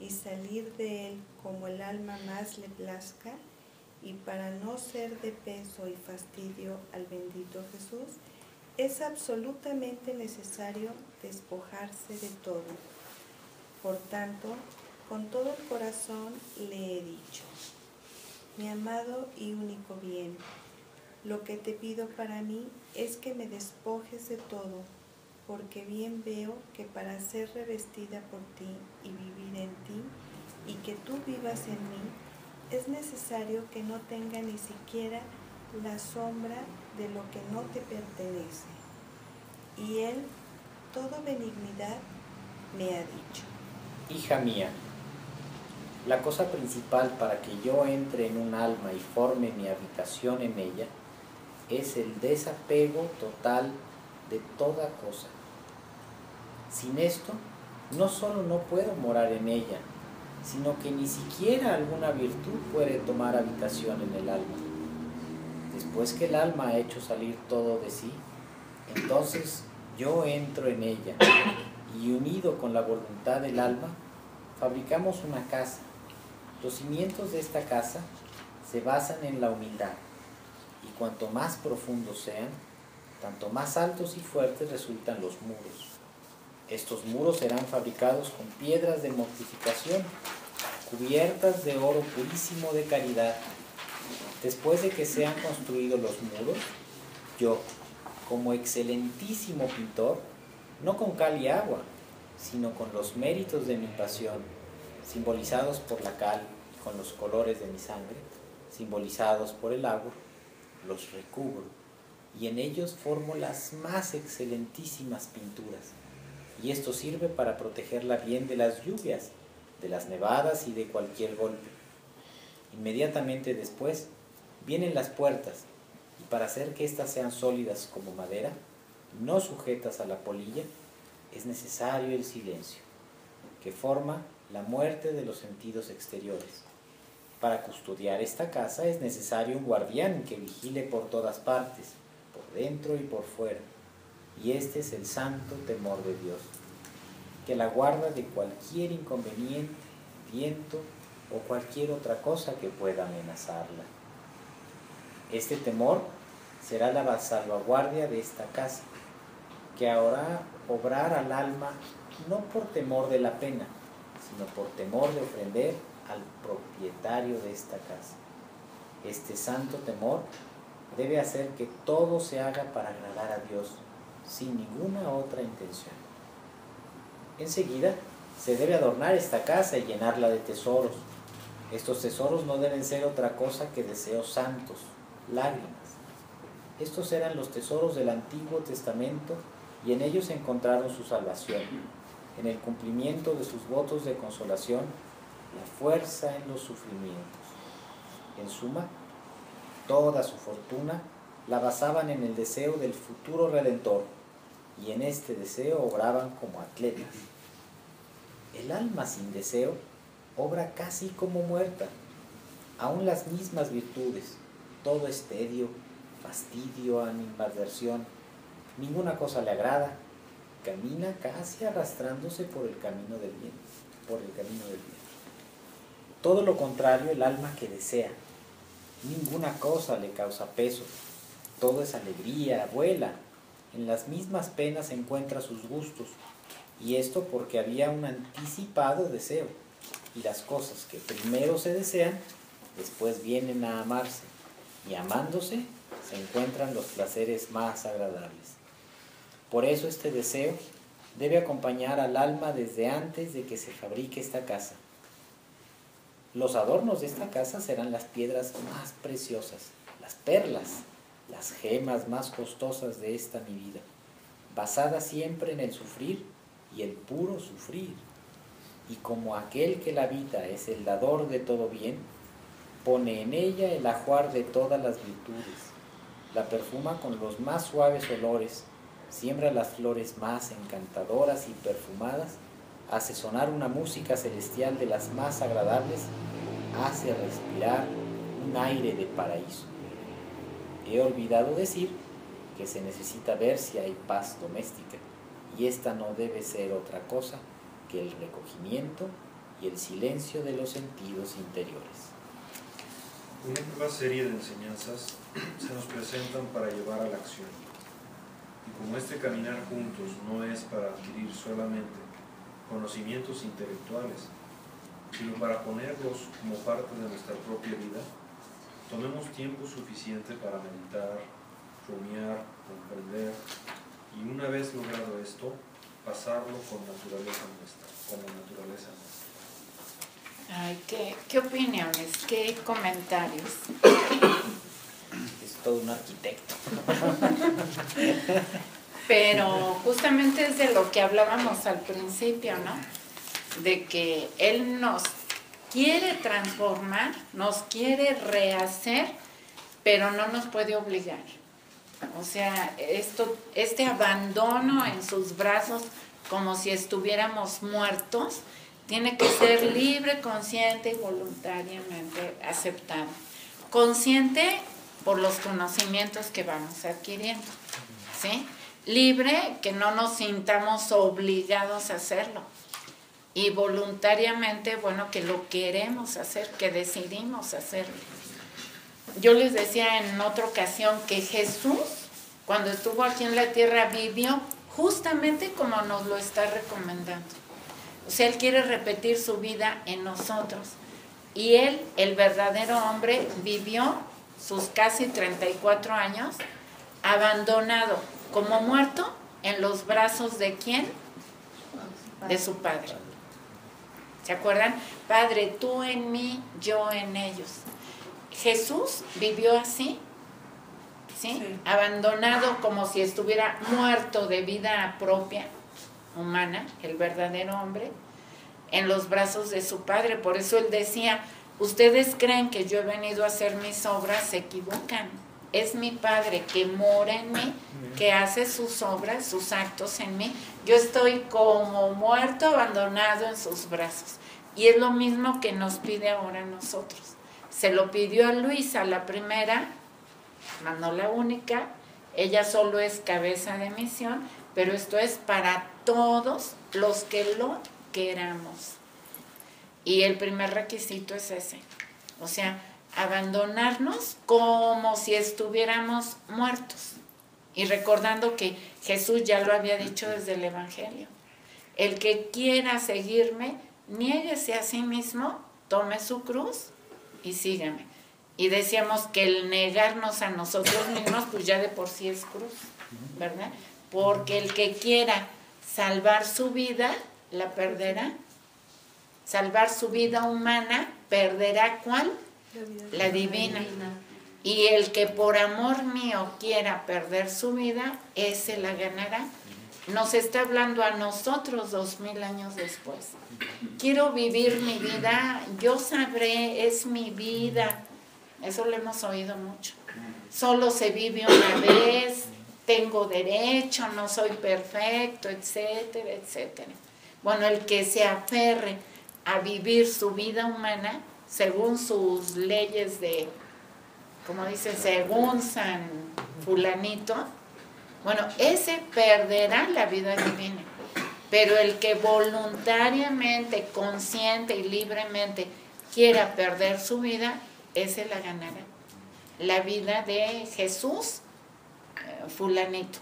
y salir de él como el alma más le plazca, y para no ser de peso y fastidio al bendito Jesús, es absolutamente necesario despojarse de todo. Por tanto, con todo el corazón le he dicho: mi amado y único bien, lo que te pido para mí es que me despojes de todo, porque bien veo que para ser revestida por ti y vivir en ti, y que tú vivas en mí, es necesario que no tenga ni siquiera la sombra de lo que no te pertenece. Y él, todo benignidad, me ha dicho: hija mía, la cosa principal para que yo entre en un alma y forme mi habitación en ella es el desapego total de toda cosa. Sin esto, no solo no puedo morar en ella, sino que ni siquiera alguna virtud puede tomar habitación en el alma. Después que el alma ha hecho salir todo de sí, entonces yo entro en ella y, unido con la voluntad del alma, fabricamos una casa. Los cimientos de esta casa se basan en la humildad, y cuanto más profundos sean, tanto más altos y fuertes resultan los muros. Estos muros serán fabricados con piedras de mortificación, cubiertas de oro purísimo de caridad. Después de que sean construidos los muros, yo, como excelentísimo pintor, no con cal y agua, sino con los méritos de mi pasión, simbolizados por la cal y con los colores de mi sangre, simbolizados por el agua, los recubro, y en ellos formo las más excelentísimas pinturas. Y esto sirve para protegerla bien de las lluvias, de las nevadas y de cualquier golpe. Inmediatamente después vienen las puertas, y para hacer que éstas sean sólidas como madera, no sujetas a la polilla, es necesario el silencio, que forma la muerte de los sentidos exteriores. Para custodiar esta casa es necesario un guardián que vigile por todas partes, por dentro y por fuera, y este es el santo temor de Dios, que la guarda de cualquier inconveniente, viento o cualquier otra cosa que pueda amenazarla. Este temor será la salvaguardia de esta casa, que hará obrar al alma no por temor de la pena, sino por temor de ofender al propietario de esta casa. Este santo temor debe hacer que todo se haga para agradar a Dios, sin ninguna otra intención. Enseguida se debe adornar esta casa y llenarla de tesoros. Estos tesoros no deben ser otra cosa que deseos santos, lágrimas. Estos eran los tesoros del Antiguo Testamento y en ellos encontraron su salvación, en el cumplimiento de sus votos de consolación, la fuerza en los sufrimientos. En suma, toda su fortuna la basaban en el deseo del futuro Redentor, y en este deseo obraban como atletas. El alma sin deseo obra casi como muerta. Aún las mismas virtudes, todo es tedio, fastidio, animadversión, ninguna cosa le agrada, camina casi arrastrándose por el camino del bien, Todo lo contrario el alma que desea. Ninguna cosa le causa peso, todo es alegría, vuela. En las mismas penas encuentra sus gustos, y esto porque había un anticipado deseo, y las cosas que primero se desean, después vienen a amarse, y amándose se encuentran los placeres más agradables. Por eso este deseo debe acompañar al alma desde antes de que se fabrique esta casa. Los adornos de esta casa serán las piedras más preciosas, las perlas, las gemas más costosas de esta mi vida, basada siempre en el sufrir y el puro sufrir. Y como aquel que la habita es el dador de todo bien, pone en ella el ajuar de todas las virtudes, la perfuma con los más suaves olores, siembra las flores más encantadoras y perfumadas, hace sonar una música celestial de las más agradables, hace respirar un aire de paraíso. He olvidado decir que se necesita ver si hay paz doméstica, y esta no debe ser otra cosa que el recogimiento y el silencio de los sentidos interiores. Una nueva serie de enseñanzas se nos presentan para llevar a la acción. Y como este caminar juntos no es para adquirir solamente conocimientos intelectuales, sino para ponerlos como parte de nuestra propia vida, tomemos tiempo suficiente para meditar, rumiar, comprender, y una vez logrado esto, pasarlo con naturaleza nuestra, como naturaleza nuestra. Ay, ¿qué opiniones? ¿Qué comentarios? Es todo un arquitecto. Pero justamente es de lo que hablábamos al principio, ¿no? De que Él nos quiere transformar, nos quiere rehacer, pero no nos puede obligar. O sea, este abandono en sus brazos como si estuviéramos muertos, tiene que ser libre, consciente y voluntariamente aceptado. Consciente por los conocimientos que vamos adquiriendo, ¿sí? Libre, que no nos sintamos obligados a hacerlo. Y voluntariamente, bueno, que lo queremos hacer, que decidimos hacerlo. Yo les decía en otra ocasión que Jesús, cuando estuvo aquí en la tierra, vivió justamente como nos lo está recomendando. O sea, Él quiere repetir su vida en nosotros. Y Él, el verdadero hombre, vivió sus casi 34 años abandonado, como muerto, en los brazos ¿de quién? De su Padre. ¿Se acuerdan? Padre, tú en mí, yo en ellos. Jesús vivió así, ¿sí? Sí. Abandonado como si estuviera muerto de vida propia, humana, el verdadero hombre, en los brazos de su Padre. Por eso Él decía, ustedes creen que yo he venido a hacer mis obras, se equivocan. Es mi Padre que mora en mí, que hace sus obras, sus actos en mí. Yo estoy como muerto, abandonado en sus brazos. Y es lo mismo que nos pide ahora a nosotros. Se lo pidió a Luisa, la primera, no la única. Ella solo es cabeza de misión, pero esto es para todos los que lo queramos. Y el primer requisito es ese. O sea, abandonarnos como si estuviéramos muertos. Y recordando que Jesús ya lo había dicho desde el Evangelio. El que quiera seguirme, niéguese a sí mismo, tome su cruz y sígame. Y decíamos que el negarnos a nosotros mismos, pues ya de por sí es cruz, ¿verdad? Porque el que quiera salvar su vida, la perderá. Salvar su vida humana, perderá ¿cuál? La divina. Y el que por amor mío quiera perder su vida, ese la ganará. Nos está hablando a nosotros 2000 años después. Quiero vivir mi vida, yo sabré, es mi vida. Eso lo hemos oído mucho. Solo se vive una vez, tengo derecho, no soy perfecto, etcétera, etcétera. Bueno, el que se aferre a vivir su vida humana según sus leyes de, como dice, según San Fulanito, bueno, ese perderá la vida divina. Pero el que voluntariamente, consciente y libremente quiera perder su vida, ese la ganará. La vida de Jesús, Fulanito.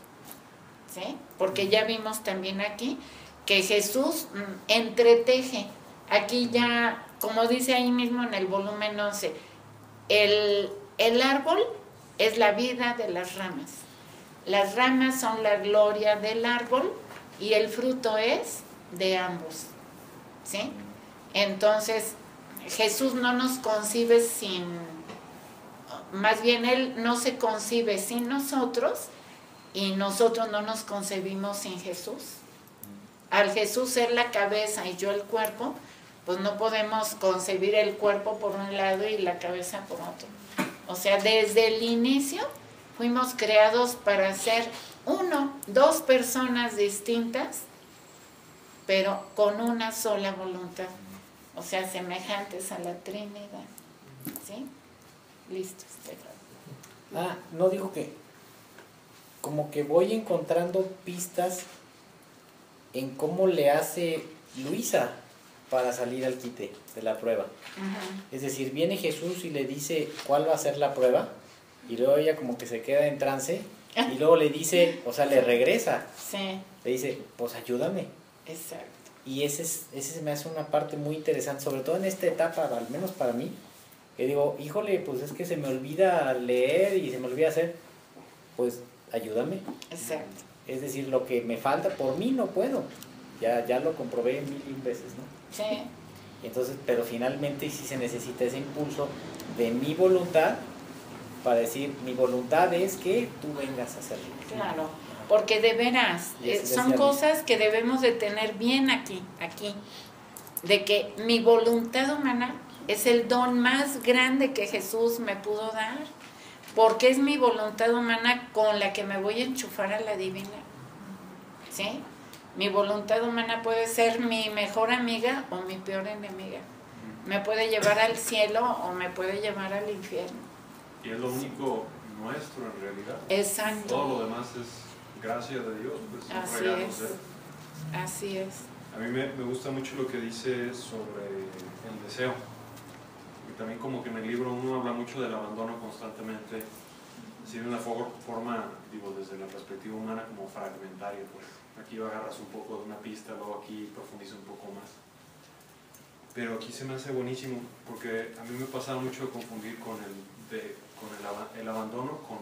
¿Sí? Porque ya vimos también aquí que Jesús entreteje. Aquí ya, como dice ahí mismo en el volumen 11, el árbol es la vida de las ramas. Las ramas son la gloria del árbol y el fruto es de ambos. ¿Sí? Entonces, Jesús no nos concibe sin, más bien Él no se concibe sin nosotros y nosotros no nos concebimos sin Jesús. Al Jesús ser la cabeza y yo el cuerpo, pues no podemos concebir el cuerpo por un lado y la cabeza por otro. O sea, desde el inicio fuimos creados para ser dos personas distintas, pero con una sola voluntad. O sea, semejantes a la Trinidad. ¿Sí? Listo, Estefan. No digo que como que voy encontrando pistas en cómo le hace Luisa para salir al quite de la prueba. Es decir, viene Jesús y le dice cuál va a ser la prueba, y luego ella como que se queda en trance, y luego le dice, o sea, le regresa. Sí. Le dice, pues ayúdame. Exacto. Y ese se me hace una parte muy interesante, sobre todo en esta etapa, al menos para mí, que digo, híjole, pues es que se me olvida leer y se me olvida hacer, pues ayúdame. Exacto. Es decir, lo que me falta, por mí no puedo. Ya lo comprobé 1000 veces, ¿no? Sí. Entonces, pero finalmente sí se necesita ese impulso de mi voluntad para decir, mi voluntad es que tú vengas a hacerlo. Claro, porque de veras, son cosas que debemos de tener bien aquí, de que mi voluntad humana es el don más grande que Jesús me pudo dar, porque es mi voluntad humana con la que me voy a enchufar a la divina, ¿sí? Mi voluntad humana puede ser mi mejor amiga o mi peor enemiga. Me puede llevar al cielo o me puede llevar al infierno. Y es lo único nuestro en realidad. Exacto. Todo lo demás es gracia de Dios, pues Así regalos es. de Él. Así es. A mí me gusta mucho lo que dice sobre el deseo. Y también como que en el libro uno habla mucho del abandono constantemente, así de una forma, digo, desde la perspectiva humana como fragmentaria, pues. Aquí agarras un poco de una pista, luego aquí profundiza un poco más. Pero aquí se me hace buenísimo, porque a mí me pasaba mucho de confundir con el abandono con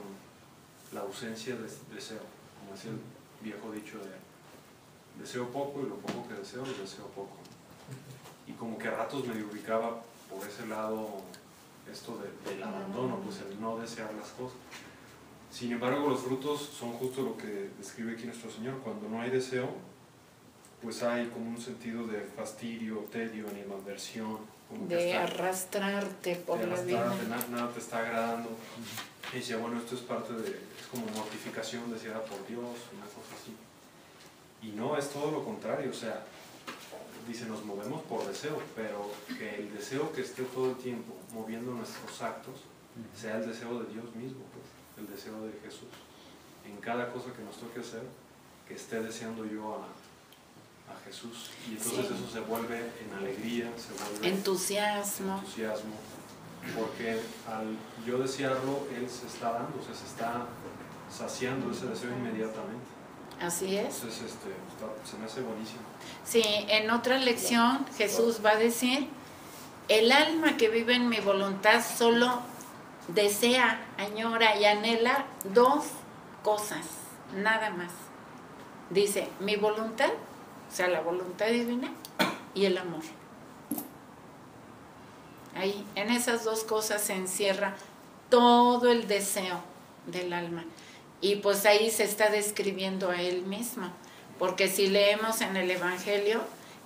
la ausencia de deseo, como decía el viejo dicho de deseo poco y lo poco que deseo, lo deseo poco. Y como que a ratos me ubicaba por ese lado esto del abandono, pues el no desear las cosas. Sin embargo, los frutos son justo lo que describe aquí nuestro Señor. Cuando no hay deseo, pues hay como un sentido de fastidio, tedio, animadversión. Como de arrastrarte por la vida. Nada te está agradando. Y dice, bueno, esto es parte es como mortificación deseada por Dios, una cosa así. Y no, es todo lo contrario, o sea, dice, nos movemos por deseo, pero que el deseo que esté todo el tiempo moviendo nuestros actos sea el deseo de Dios mismo, pues, el deseo de Jesús. En cada cosa que nos toque hacer, que esté deseando yo a Jesús. Y entonces eso se vuelve en alegría, se vuelve entusiasmo, porque al yo desearlo, Él se está dando, o sea, se está saciando ese deseo inmediatamente. Así es. Entonces se me hace buenísimo. Sí, en otra lección Jesús va a decir, el alma que vive en mi voluntad solo desea, añora y anhela dos cosas, nada más. Dice, mi voluntad, o sea, la voluntad divina y el amor. Ahí, en esas dos cosas se encierra todo el deseo del alma. Y pues ahí se está describiendo a Él mismo. Porque si leemos en el Evangelio,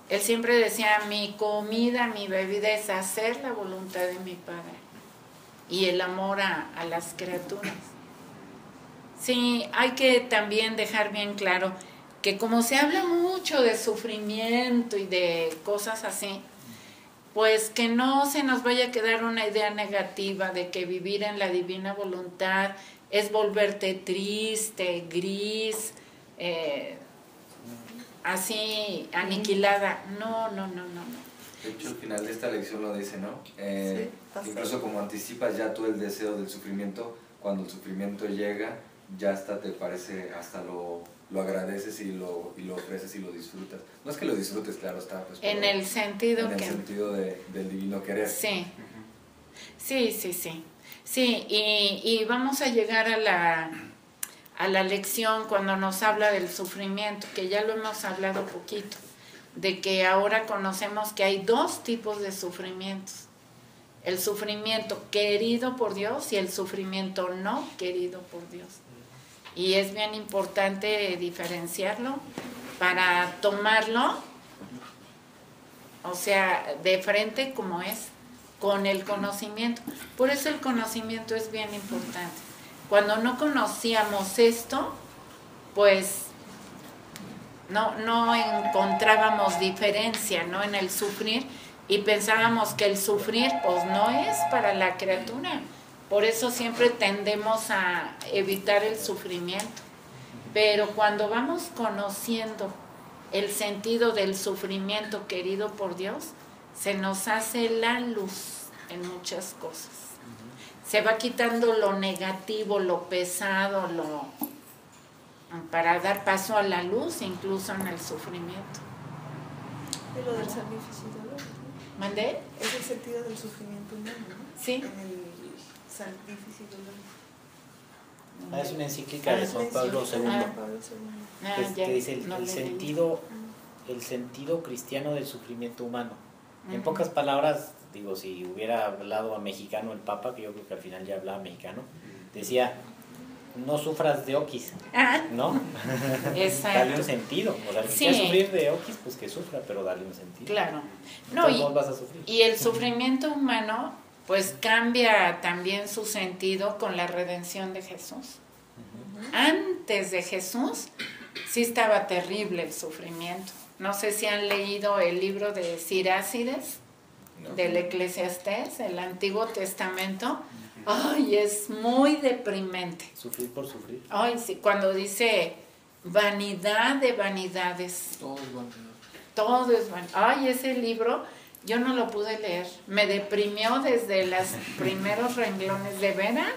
Él siempre decía, mi comida, mi bebida es hacer la voluntad de mi Padre. Y el amor a las criaturas. Sí, hay que también dejar bien claro que como se habla mucho de sufrimiento y de cosas así, pues que no se nos vaya a quedar una idea negativa de que vivir en la divina voluntad es volverte triste, gris, así aniquilada. No. De hecho, al final de esta lección lo dice, ¿no? Sí, incluso como anticipas ya tú el deseo del sufrimiento, cuando el sufrimiento llega, ya hasta te parece, hasta lo agradeces y lo ofreces y lo disfrutas. No es que lo disfrutes, claro está. Pues, en el sentido en el sentido del divino querer. Sí. Sí, y vamos a llegar a la lección cuando nos habla del sufrimiento, que ya lo hemos hablado poquito, de que ahora conocemos que hay dos tipos de sufrimientos. El sufrimiento querido por Dios y el sufrimiento no querido por Dios. Y es bien importante diferenciarlo para tomarlo o sea, de frente como es, con el conocimiento. Por eso el conocimiento es bien importante. Cuando no conocíamos esto, pues no encontrábamos diferencia, ¿no?, en el sufrir, y pensábamos que el sufrir pues no es para la criatura. Por eso siempre tendemos a evitar el sufrimiento. Pero cuando vamos conociendo el sentido del sufrimiento querido por Dios, se nos hace la luz en muchas cosas. Se va quitando lo negativo, lo pesado, para dar paso a la luz, incluso en el sufrimiento. Y lo del sacrificio y dolor, ¿no? ¿Mandé? Es el sentido del sufrimiento humano, ¿no? Sí. En el sacrificio y dolor. Es una encíclica de Juan Pablo II, que dice el sentido cristiano del sufrimiento humano. En pocas palabras, digo, si hubiera hablado a mexicano el Papa, que yo creo que al final ya hablaba mexicano, decía, no sufras de oquis, ¿no? Exacto. Dale un sentido. O sea, si quieres sufrir de oquis, pues que sufra, pero dale un sentido. Claro. No, vas a sufrir. Y el sufrimiento humano, pues cambia también su sentido con la redención de Jesús. Antes de Jesús, sí estaba terrible el sufrimiento. No sé si han leído el libro de Sirácides, del Eclesiastés, el Antiguo Testamento. Ay, es muy deprimente. Sufrir por sufrir. Ay, sí, cuando dice vanidad de vanidades. Todo es vanidad. Todo es vanidad. Ay, ese libro yo no lo pude leer. Me deprimió desde los primeros renglones, de veras,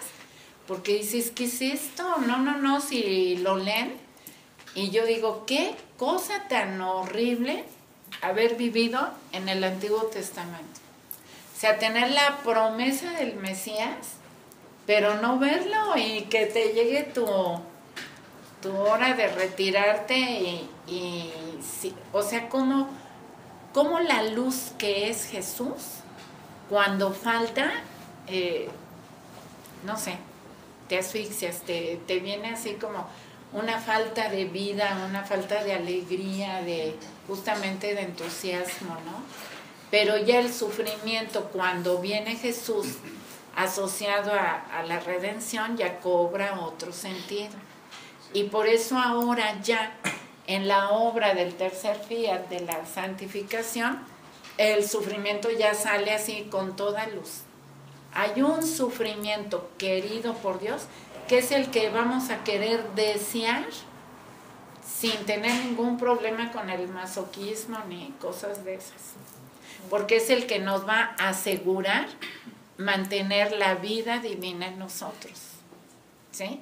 porque dices, ¿qué es esto? No, si lo leen. Y yo digo, qué cosa tan horrible haber vivido en el Antiguo Testamento. O sea, tener la promesa del Mesías, pero no verlo, y que te llegue tu hora de retirarte y sí, o sea, como la luz que es Jesús, cuando falta, no sé, te asfixias, te viene así como una falta de vida, una falta de alegría, justamente de entusiasmo, ¿no? Pero ya el sufrimiento, cuando viene Jesús asociado a la redención, ya cobra otro sentido. Y por eso ahora ya en la obra del tercer fiat de la santificación, el sufrimiento ya sale así con toda luz. Hay un sufrimiento querido por Dios, que es el que vamos a querer desear sin tener ningún problema con el masoquismo ni cosas de esas. Porque es el que nos va a asegurar mantener la vida divina en nosotros, ¿sí?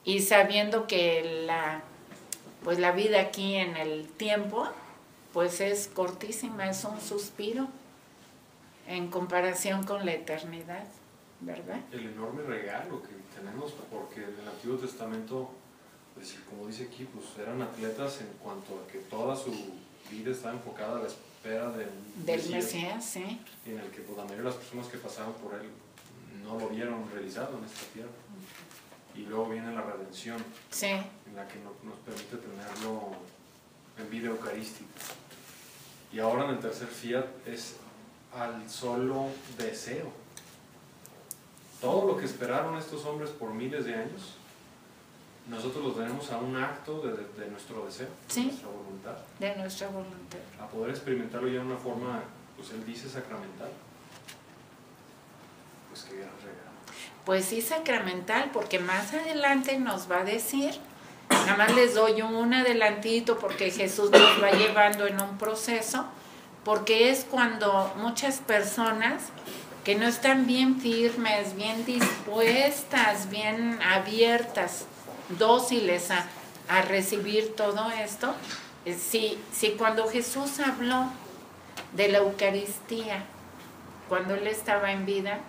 Y sabiendo que la vida aquí en el tiempo, pues es cortísima, es un suspiro en comparación con la eternidad, ¿verdad? El enorme regalo que tenemos, porque en el Antiguo Testamento, pues, como dice aquí, pues eran atletas en cuanto a que toda su vida estaba enfocada a la espera del Mesías, sí. En el que pues, la mayoría de las personas que pasaban por él no lo vieron realizado en esta tierra. Y luego viene la redención, sí, en la que nos permite tenerlo en vida eucarística. Y ahora en el tercer fiat es al solo deseo. Todo lo que esperaron estos hombres por miles de años, nosotros lo tenemos a un acto de nuestro deseo, sí, de nuestra voluntad. De nuestra voluntad. A poder experimentarlo ya de una forma, pues él dice sacramental. Pues qué gran regalo. Pues sí, sacramental, porque más adelante nos va a decir, nada más les doy un adelantito porque Jesús nos va llevando en un proceso, porque es cuando muchas personas que no están bien firmes, bien dispuestas, bien abiertas, dóciles a recibir todo esto, si cuando Jesús habló de la Eucaristía, cuando Él estaba en vida,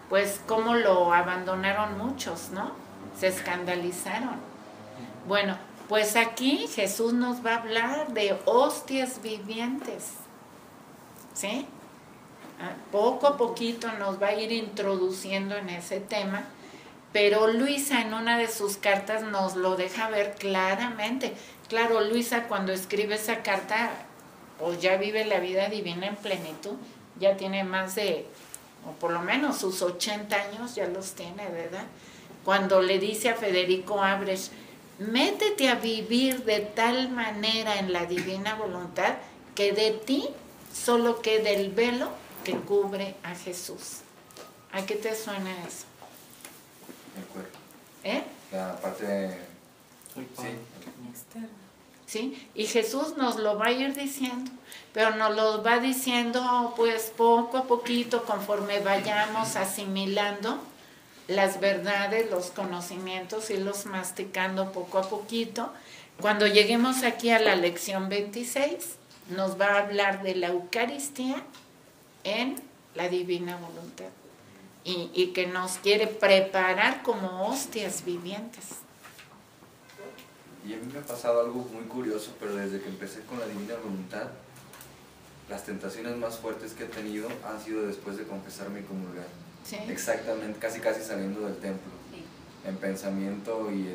pues cómo lo abandonaron muchos, ¿no? Se escandalizaron. Bueno, pues aquí Jesús nos va a hablar de hostias vivientes, ¿sí? Poco a poquito nos va a ir introduciendo en ese tema, pero Luisa en una de sus cartas nos lo deja ver claramente. Claro, Luisa cuando escribe esa carta, pues ya vive la vida divina en plenitud, ya tiene más de, o por lo menos sus 80 años ya los tiene, ¿verdad? Cuando le dice a Federico Abres, métete a vivir de tal manera en la divina voluntad que de ti solo quede el velo que cubre a Jesús. ¿A qué te suena eso? El cuerpo. ¿Eh? La parte... Sí. Externo. ¿Sí? Y Jesús nos lo va a ir diciendo, pero nos lo va diciendo pues poco a poquito, conforme vayamos asimilando las verdades, los conocimientos, irlos masticando poco a poquito. Cuando lleguemos aquí a la lección 26, nos va a hablar de la Eucaristía en la divina voluntad y que nos quiere preparar como hostias vivientes. Y a mí me ha pasado algo muy curioso, pero desde que empecé con la divina voluntad, las tentaciones más fuertes que he tenido han sido después de confesarme y comulgar. ¿Sí? Exactamente, casi saliendo del templo. En pensamiento y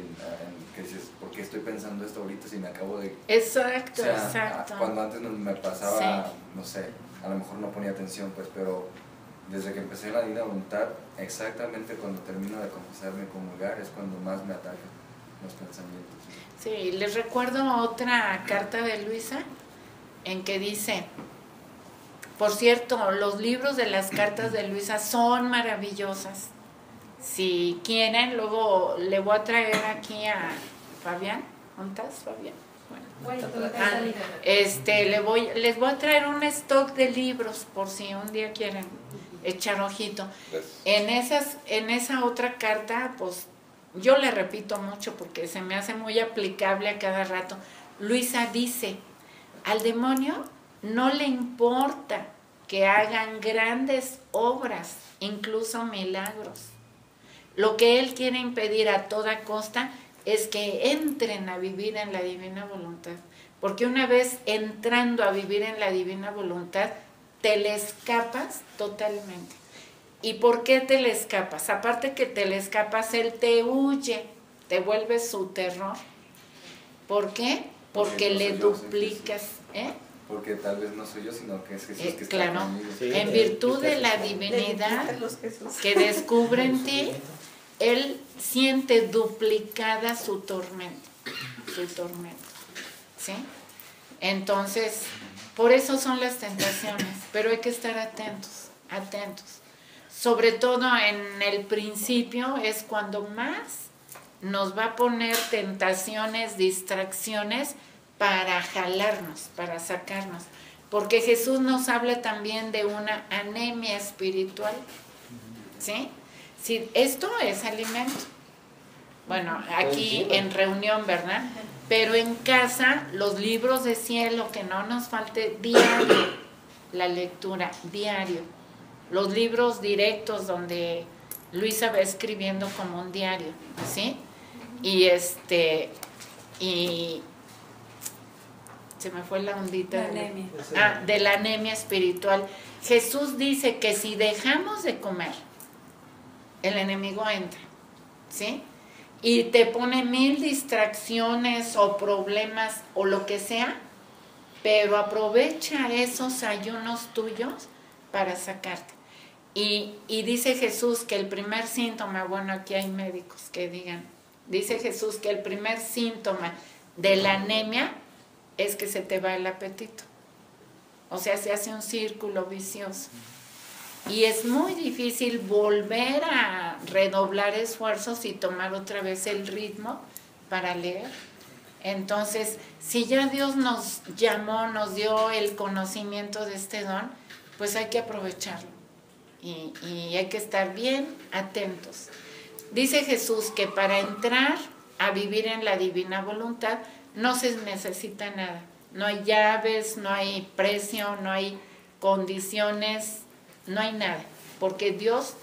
que dices, ¿por qué estoy pensando esto ahorita si me acabo de...? Exacto, o sea, exacto. Cuando antes me pasaba, Sí. no sé, a lo mejor no ponía atención, pues, pero desde que empecé la divina voluntad, exactamente cuando termino de confesarme y comulgar es cuando más me atacan los pensamientos. Sí, les recuerdo otra carta de Luisa en que dice, por cierto, los libros de las cartas de Luisa son maravillosas. Si quieren, luego le voy a traer aquí a Fabián. ¿Dónde estás, Fabián? Les voy a traer un stock de libros por si un día quieren echar ojito. En esa otra carta, pues yo le repito mucho porque se me hace muy aplicable a cada rato. Luisa dice, al demonio no le importa que hagan grandes obras, incluso milagros. Lo que él quiere impedir a toda costa es que entren a vivir en la divina voluntad. Porque una vez entrando a vivir en la divina voluntad, te le escapas totalmente. ¿Y por qué te le escapas? Aparte que te le escapas, él te huye, te vuelve su terror. ¿Por qué? Porque no le soy yo, duplicas. ¿Eh? Porque tal vez no soy yo, sino que es Jesús que está Claro, conmigo. Sí, en virtud de la divinidad que descubre en ti, él siente duplicada su tormento, ¿sí? Entonces, por eso son las tentaciones, pero hay que estar atentos. Sobre todo en el principio es cuando más nos va a poner tentaciones, distracciones para jalarnos, para sacarnos. Porque Jesús nos habla también de una anemia espiritual, ¿sí? Sí, esto es alimento. Bueno, aquí en reunión, ¿verdad? Pero en casa, los libros de cielo, que no nos falte diario la lectura, diario. Los libros directos donde Luisa va escribiendo como un diario, ¿sí? Y se me fue la ondita. La anemia. De la anemia espiritual. Jesús dice que si dejamos de comer, el enemigo entra, ¿sí? Y te pone 1000 distracciones o problemas o lo que sea, pero aprovecha esos ayunos tuyos para sacarte. Y dice Jesús que el primer síntoma, bueno, aquí hay médicos que digan, dice Jesús que el primer síntoma de la anemia es que se te va el apetito. O sea, se hace un círculo vicioso. Y es muy difícil volver a redoblar esfuerzos y tomar otra vez el ritmo para leer. Entonces, si ya Dios nos llamó, nos dio el conocimiento de este don, pues hay que aprovecharlo. Y hay que estar bien atentos. Dice Jesús que para entrar a vivir en la divina voluntad no se necesita nada. No hay llaves, no hay precio, no hay condiciones, no hay nada. Porque Dios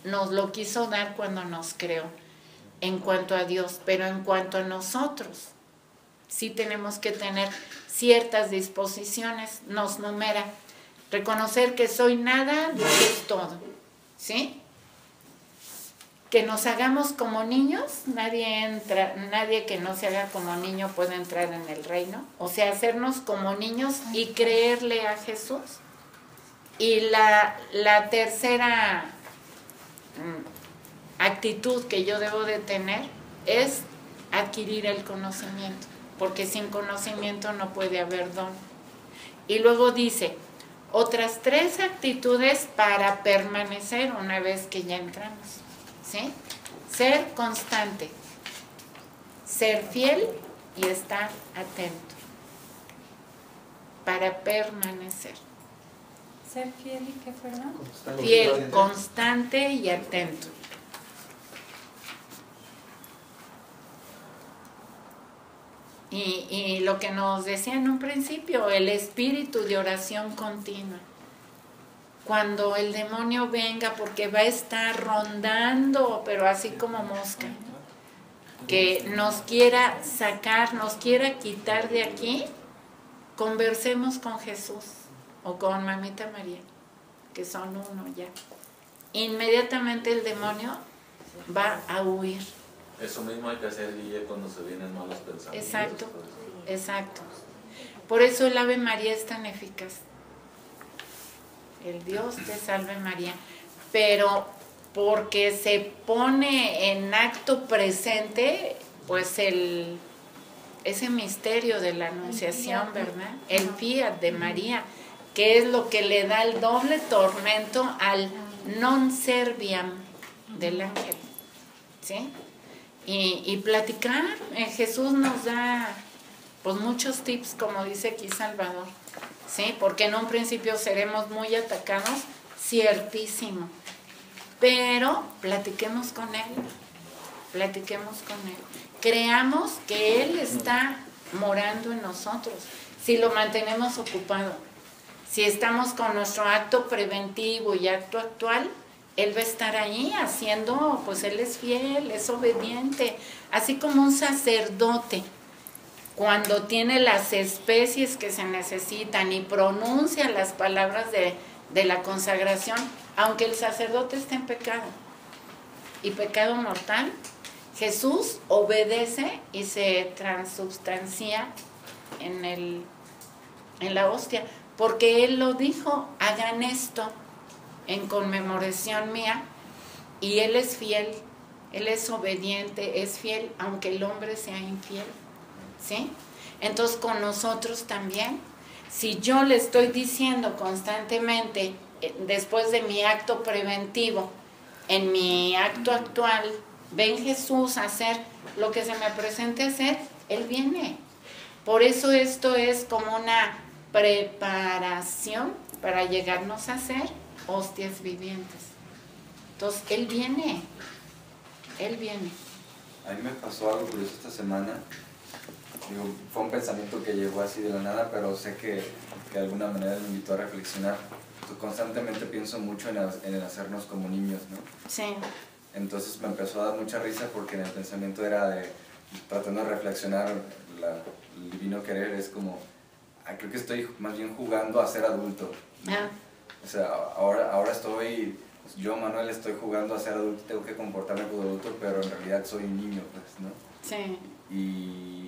nos lo quiso dar cuando nos creó, en cuanto a Dios. Pero en cuanto a nosotros, sí tenemos que tener ciertas disposiciones, nos numera. Reconocer que soy nada, Dios es todo, ¿sí? que nos hagamos como niños, nadie que no se haga como niño puede entrar en el reino. O sea, hacernos como niños y creerle a Jesús. Y la tercera actitud que yo debo de tener es adquirir el conocimiento, porque sin conocimiento no puede haber don. Y luego dice, otras 3 actitudes para permanecer una vez que ya entramos, ¿sí? Ser constante, ser fiel y estar atento para permanecer. Ser fiel y qué, perdón. Fiel, constante y atento. Y lo que nos decía en un principio, el espíritu de oración continua. Cuando el demonio venga, porque va a estar rondando, pero así como mosca, que nos quiera sacar, nos quiera quitar de aquí, conversemos con Jesús o con Mamita María, que son uno ya. Inmediatamente el demonio va a huir. Eso mismo hay que hacer, Guille, cuando se vienen malos pensamientos. Exacto, exacto. Por eso el Ave María es tan eficaz. El Dios te salve María. Pero porque se pone en acto presente, pues ese misterio de la Anunciación, ¿verdad? El fiat de María, que es lo que le da el doble tormento al non serviam del ángel, ¿sí? Y platicar, Jesús nos da pues muchos tips, como dice aquí Salvador, ¿sí? Porque en un principio seremos muy atacados, ciertísimo, pero platiquemos con Él, creamos que Él está morando en nosotros, si lo mantenemos ocupado, si estamos con nuestro acto preventivo y acto actual, Él va a estar ahí haciendo, pues Él es fiel, es obediente, así como un sacerdote, cuando tiene las especies que se necesitan y pronuncia las palabras de la consagración, aunque el sacerdote esté en pecado, y pecado mortal, Jesús obedece y se transubstancia en la hostia, porque Él lo dijo, hagan esto en conmemoración mía, y Él es fiel, Él es obediente, es fiel, aunque el hombre sea infiel, ¿sí? Entonces con nosotros también, si yo le estoy diciendo constantemente, después de mi acto preventivo, en mi acto actual, ven Jesús a hacer lo que se me presente hacer, Él viene. Por eso esto es como una preparación para llegarnos a ser hostias vivientes. Entonces, Él viene. A mí me pasó algo curioso esta semana. Digo, fue un pensamiento que llegó así de la nada, pero sé que de alguna manera me invitó a reflexionar. Constantemente pienso mucho en el hacernos como niños, ¿no? Sí. Entonces me empezó a dar mucha risa porque en el pensamiento era de, tratando de reflexionar, el divino querer es como, creo que estoy más bien jugando a ser adulto. Ah. O sea, ahora estoy, yo Manuel estoy jugando a ser adulto, tengo que comportarme como adulto, pero en realidad soy un niño, pues, ¿no? Sí.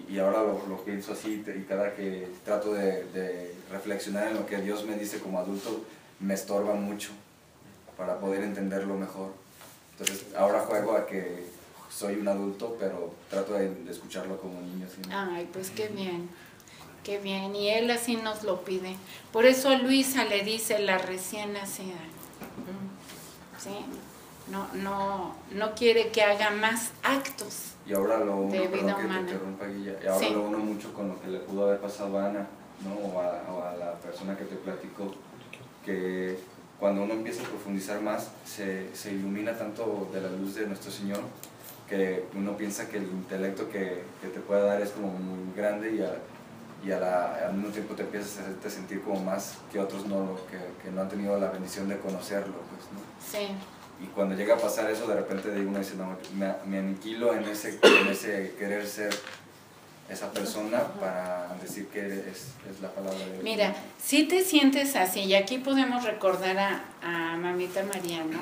Y ahora lo pienso así, y cada que trato de reflexionar en lo que Dios me dice como adulto, me estorba mucho para poder entenderlo mejor. Entonces ahora juego a que soy un adulto, pero trato de escucharlo como niño. ¿Sí? Ay, pues qué bien, y Él así nos lo pide. Por eso a Luisa le dice la recién nacida, ¿sí? No quiere que haga más actos. Y ahora lo uno, de vida que humana. te interrumpa, Guilla, y ahora sí. Lo uno mucho con lo que le pudo haber pasado a Ana, ¿no? o a la persona que te platicó, que cuando uno empieza a profundizar más, se ilumina tanto de la luz de nuestro Señor, que uno piensa que el intelecto que te puede dar es como muy grande, y al mismo tiempo te empiezas a hacerte sentir como más que otros que no han tenido la bendición de conocerlo, pues, ¿no? Sí. Y cuando llega a pasar eso, de repente uno dice, no, me aniquilo en ese querer ser esa persona para decir que es la palabra de Dios. Mira, si te sientes así, y aquí podemos recordar a Mamita María, ¿no?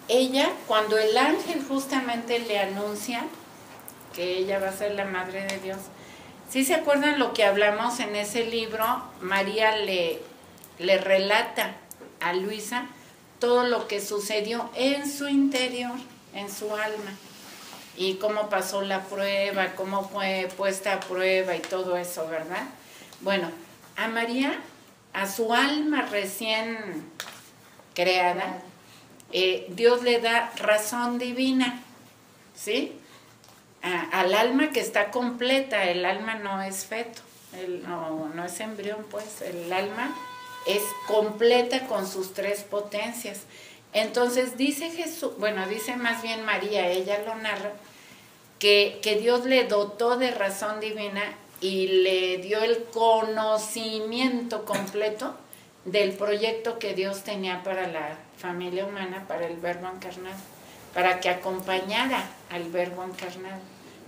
ella, cuando el ángel justamente le anuncia que ella va a ser la madre de Dios, ¿sí se acuerdan lo que hablamos en ese libro? María le relata a Luisa todo lo que sucedió en su interior, en su alma, y cómo pasó la prueba, cómo fue puesta a prueba y todo eso, ¿verdad? Bueno, a María, a su alma recién creada, Dios le da razón divina, ¿sí? Al alma que está completa. El alma no es feto, no es embrión, pues el alma es completa con sus 3 potencias. Entonces dice Jesús, bueno, dice más bien María, ella lo narra, que Dios le dotó de razón divina y le dio el conocimiento completo del proyecto que Dios tenía para la familia humana, para el Verbo encarnado, para que acompañara al Verbo encarnado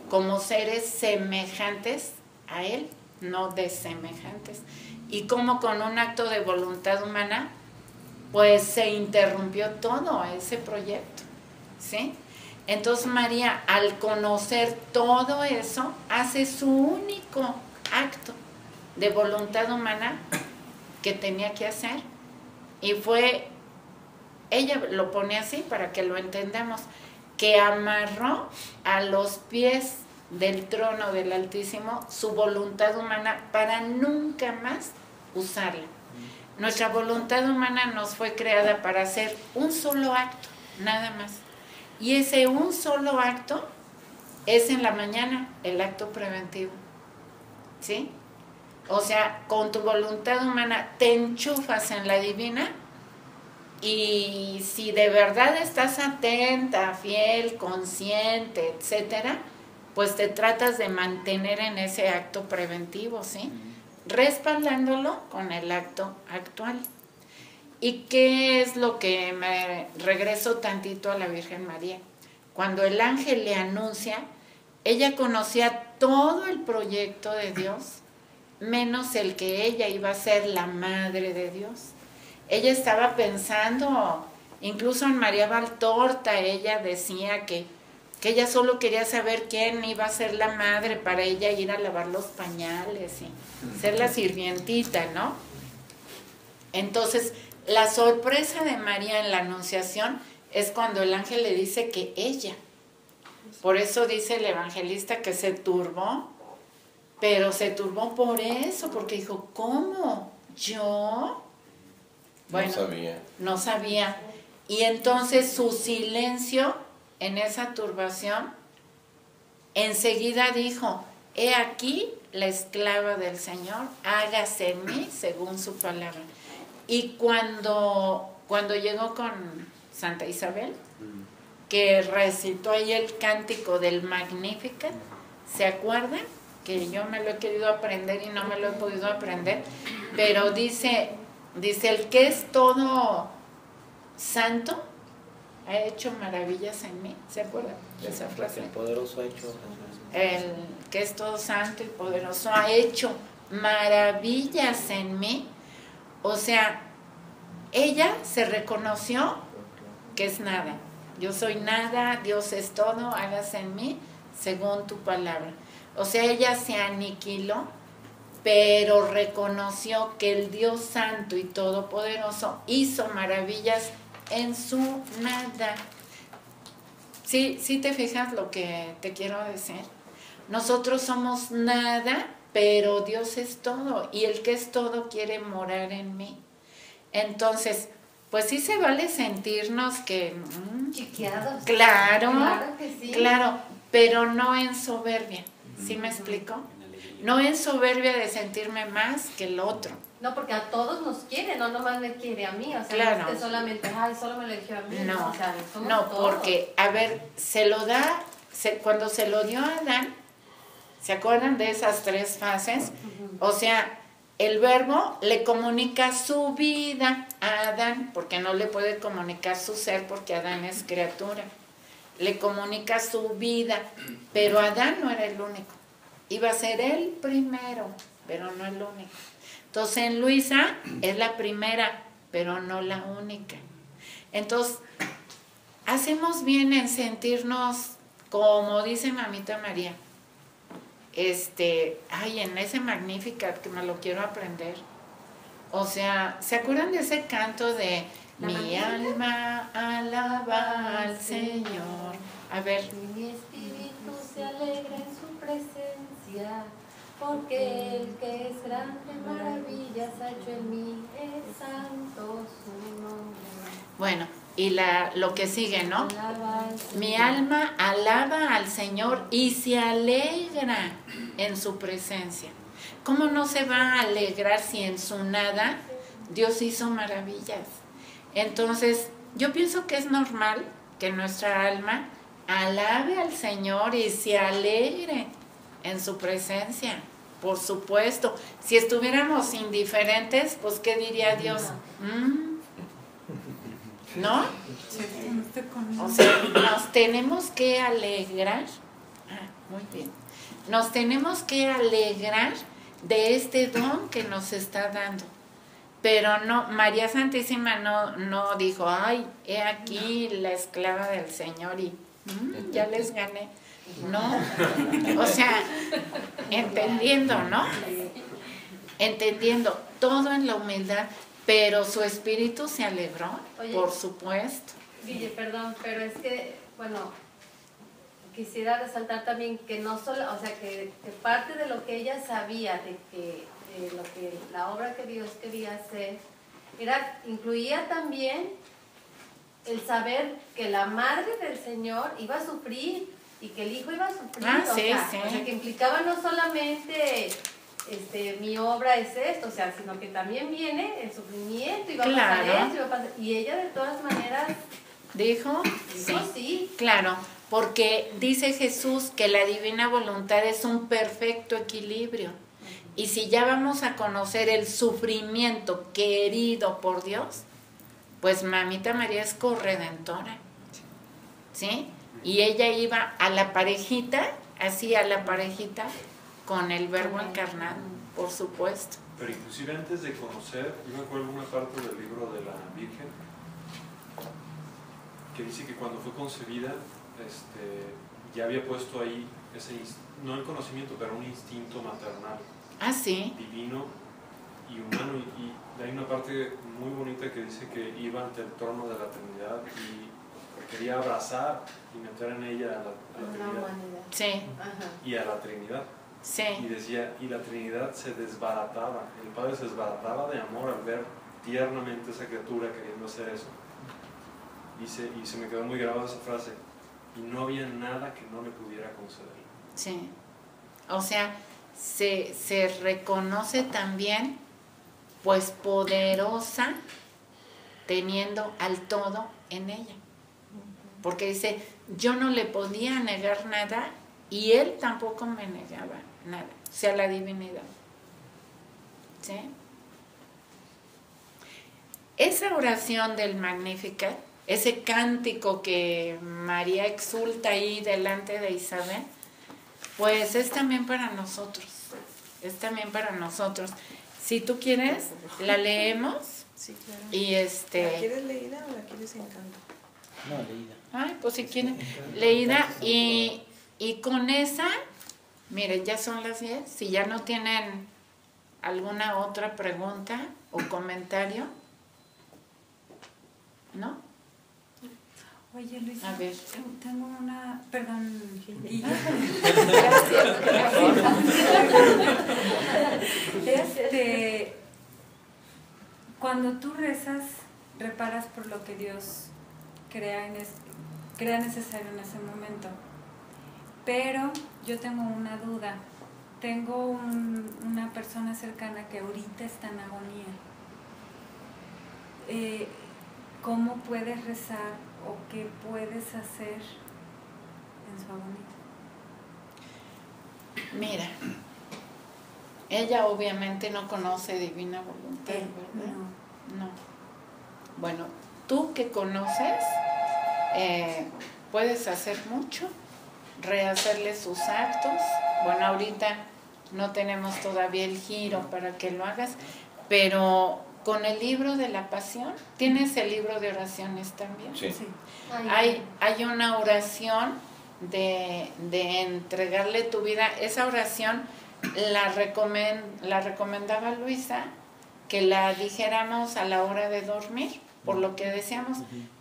como seres semejantes a Él, no desemejantes. Y como con un acto de voluntad humana, pues se interrumpió todo ese proyecto, ¿sí? Entonces María, al conocer todo eso, hace su único acto de voluntad humana que tenía que hacer. Y fue, ella lo pone así para que lo entendamos, que amarró a los pies del trono del Altísimo su voluntad humana para nunca más usarla. Nuestra voluntad humana nos fue creada para hacer un solo acto, nada más. Y ese un solo acto es en la mañana, el acto preventivo, ¿sí? O sea, con tu voluntad humana te enchufas en la divina, y si de verdad estás atenta, fiel, consciente, etcétera, pues te tratas de mantener en ese acto preventivo, ¿sí? Respaldándolo con el acto actual. ¿Y qué es lo que me regreso tantito a la Virgen María? Cuando el ángel le anuncia, ella conocía todo el proyecto de Dios, menos el que ella iba a ser la madre de Dios. Ella estaba pensando, incluso en María Valtorta, ella decía que ella solo quería saber quién iba a ser la madre para ella ir a lavar los pañales y ser la sirvientita, ¿no? Entonces, la sorpresa de María en la Anunciación es cuando el ángel le dice que ella, por eso dice el evangelista que se turbó, pero se turbó por eso, porque dijo, ¿cómo? ¿Yo? Bueno, no sabía. Y entonces su silencio en esa turbación, enseguida dijo, he aquí la esclava del Señor, hágase en mí según su palabra. Y cuando llegó con Santa Isabel, que recitó ahí el cántico del Magnificat, ¿se acuerdan? Que yo me lo he querido aprender y no me lo he podido aprender, pero dice, el que es todo santo ha hecho maravillas en mí. ¿Se acuerdan de esa frase? El poderoso ha hecho. El que es todo santo y poderoso ha hecho maravillas en mí. O sea, ella se reconoció que es nada. Yo soy nada, Dios es todo, hágase en mí según tu palabra. O sea, ella se aniquiló, pero reconoció que el Dios Santo y Todopoderoso hizo maravillas en su nada. ¿Sí te fijas lo que te quiero decir? Nosotros somos nada, pero Dios es todo, y el que es todo quiere morar en mí. Entonces, pues sí se vale sentirnos que... chiqueados. Claro, Claro que sí. claro, pero no en soberbia. ¿Sí me explico? No en soberbia de sentirme más que el otro. No, porque a todos nos quiere, no nomás me quiere a mí, o sea, Claro. no es que solamente, ay, solo me lo eligió a mí. No, o sea, somos no, todos. porque, a ver, se lo da, cuando se lo dio a Adán, ¿se acuerdan de esas 3 fases? O sea, el Verbo le comunica su vida a Adán, porque no le puede comunicar su ser, porque Adán es criatura. Le comunica su vida, pero Adán no era el único. Iba a ser el primero, pero no el único. Entonces en Luisa es la primera, pero no la única. Entonces, hacemos bien en sentirnos, como dice Mamita María, en ese Magnificat que me lo quiero aprender. O sea, ¿se acuerdan de ese canto de mi alma alaba al Señor? A ver. Mi espíritu se alegra en su presencia, porque el que es grande maravillas ha hecho en mí, es santo su nombre. Bueno, y lo que sigue, ¿no? Mi alma alaba al Señor y se alegra en su presencia. ¿Cómo no se va a alegrar si en su nada Dios hizo maravillas? Entonces, yo pienso que es normal que nuestra alma alabe al Señor y se alegre en su presencia. Por supuesto, si estuviéramos indiferentes, pues ¿qué diría Dios? ¿No? O sea, nos tenemos que alegrar. Muy bien. Nos tenemos que alegrar de este don que nos está dando. Pero no, María Santísima no dijo, ay, he aquí la esclava del Señor y ya les gané. No, o sea, entendiendo, ¿no? Entendiendo todo en la humildad, pero su espíritu se alegró. Oye, por supuesto. Guille, perdón, pero es que, bueno, quisiera resaltar también que no solo, o sea, que parte de lo que ella sabía de lo que la obra que Dios quería hacer incluía también el saber que la madre del Señor iba a sufrir y que el hijo iba a sufrir. O sea, que implicaba no solamente mi obra es esto, o sea, sino que también viene el sufrimiento y va a pasar esto, y ella de todas maneras dijo sí. Claro, porque dice Jesús que la divina voluntad es un perfecto equilibrio. Y si ya vamos a conocer el sufrimiento querido por Dios, pues Mamita María es corredentora, ¿sí? Y ella iba a la parejita, con el Verbo encarnado, por supuesto. Pero inclusive antes de conocer, yo me acuerdo una parte del libro de la Virgen, que dice que cuando fue concebida, ya había puesto ahí no el conocimiento, pero un instinto maternal. Sí. Divino y humano, y hay una parte muy bonita que dice que iba ante el trono de la Trinidad y quería abrazar y meter en ella a la Trinidad. Sí. Y a la Trinidad. Sí. Y decía, y la Trinidad se desbarataba, el Padre se desbarataba de amor al ver tiernamente esa criatura queriendo hacer eso. Y se me quedó muy grabada esa frase, y no había nada que no le pudiera conceder. Sí. O sea, se reconoce también, pues, poderosa, teniendo al todo en ella. Porque dice, yo no le podía negar nada y él tampoco me negaba nada, o sea, la divinidad. ¿Sí? Esa oración del Magnificat, ese cántico que María exulta ahí delante de Isabel, pues es también para nosotros, Si tú quieres, la leemos. Sí, claro. Y ¿La quieres leída o la quieres en canto? No, leída. Ay, pues si quieren, leída. Y con esa, miren, ya son las 10. Si ya no tienen alguna otra pregunta o comentario, ¿no? Oye, Luisa, a ver. Tengo una... Perdón, Guilla. Gracias. Cuando tú rezas, reparas por lo que Dios crea necesario en ese momento. Pero yo tengo una duda. Tengo una persona cercana que ahorita está en agonía. ¿Cómo puedes rezar o qué puedes hacer en su agonía? Mira, ella obviamente no conoce divina voluntad, ¿verdad? No. Bueno, tú que conoces, puedes hacer mucho, rehacerle sus actos. Bueno, ahorita no tenemos todavía el giro para que lo hagas, pero con el libro de la Pasión. ¿Tienes el libro de oraciones también? Sí. Sí. Hay una oración de entregarle tu vida. Esa oración la recomendaba Luisa que la dijéramos a la hora de dormir, por lo que decíamos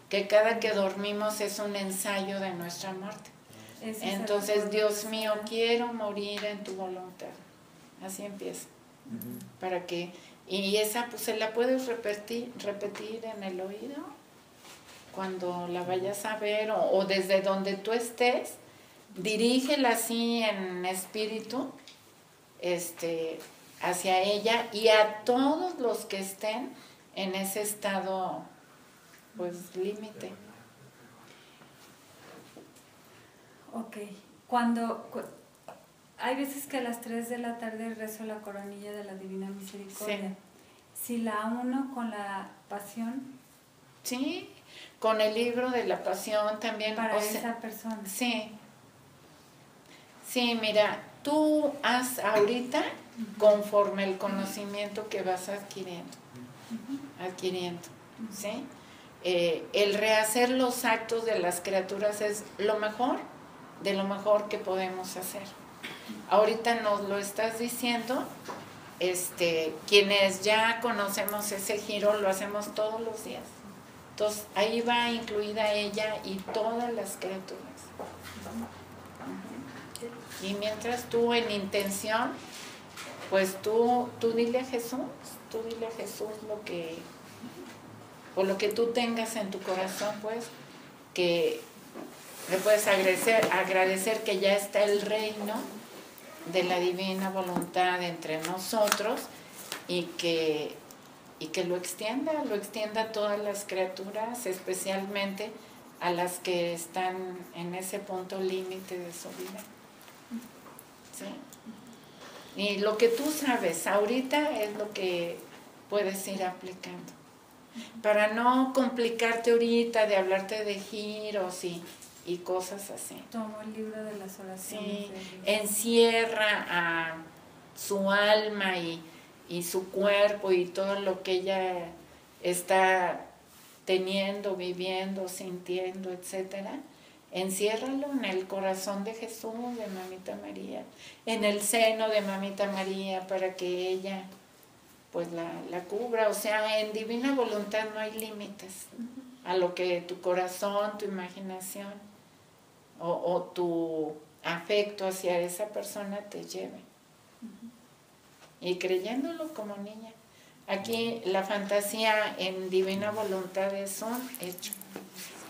que cada que dormimos es un ensayo de nuestra muerte. Entonces, Dios mío, quiero morir en tu voluntad. Así empieza. Para que, y esa pues se la puedes repetir en el oído cuando la vayas a ver, o desde donde tú estés, dirígela así en espíritu, hacia ella y a todos los que estén en ese estado, pues, límite. Ok. Hay veces que a las 3 de la tarde rezo la coronilla de la Divina Misericordia. Si la uno con la Pasión. Sí, con el libro de la Pasión también. Para esa persona. Sí. Sí, mira, tú haz ahorita conforme el conocimiento que vas adquiriendo, ¿sí? El rehacer los actos de las criaturas es lo mejor de lo mejor que podemos hacer. Ahorita nos lo estás diciendo, quienes ya conocemos ese giro lo hacemos todos los días. Entonces ahí va incluida ella y todas las criaturas. Y mientras tú en intención, pues tú dile a Jesús, lo que tú tengas en tu corazón, pues, que le puedes agradecer que ya está el reino de la divina voluntad entre nosotros y que lo extienda a todas las criaturas, especialmente a las que están en ese punto límite de su vida. ¿Sí? Y lo que tú sabes ahorita es lo que puedes ir aplicando. Para no complicarte ahorita de hablarte de giros y cosas así. Tomo el libro de las oraciones. Sí, encierra a su alma y su cuerpo y todo lo que ella está teniendo, viviendo, sintiendo, etcétera. Enciérralo en el corazón de Jesús, de Mamita María, en el seno de Mamita María, para que ella pues la cubra. O sea, en divina voluntad no hay límites a lo que tu corazón, tu imaginación o tu afecto hacia esa persona te lleve. Y creyéndolo como niña. Aquí la fantasía en divina voluntad es un hecho.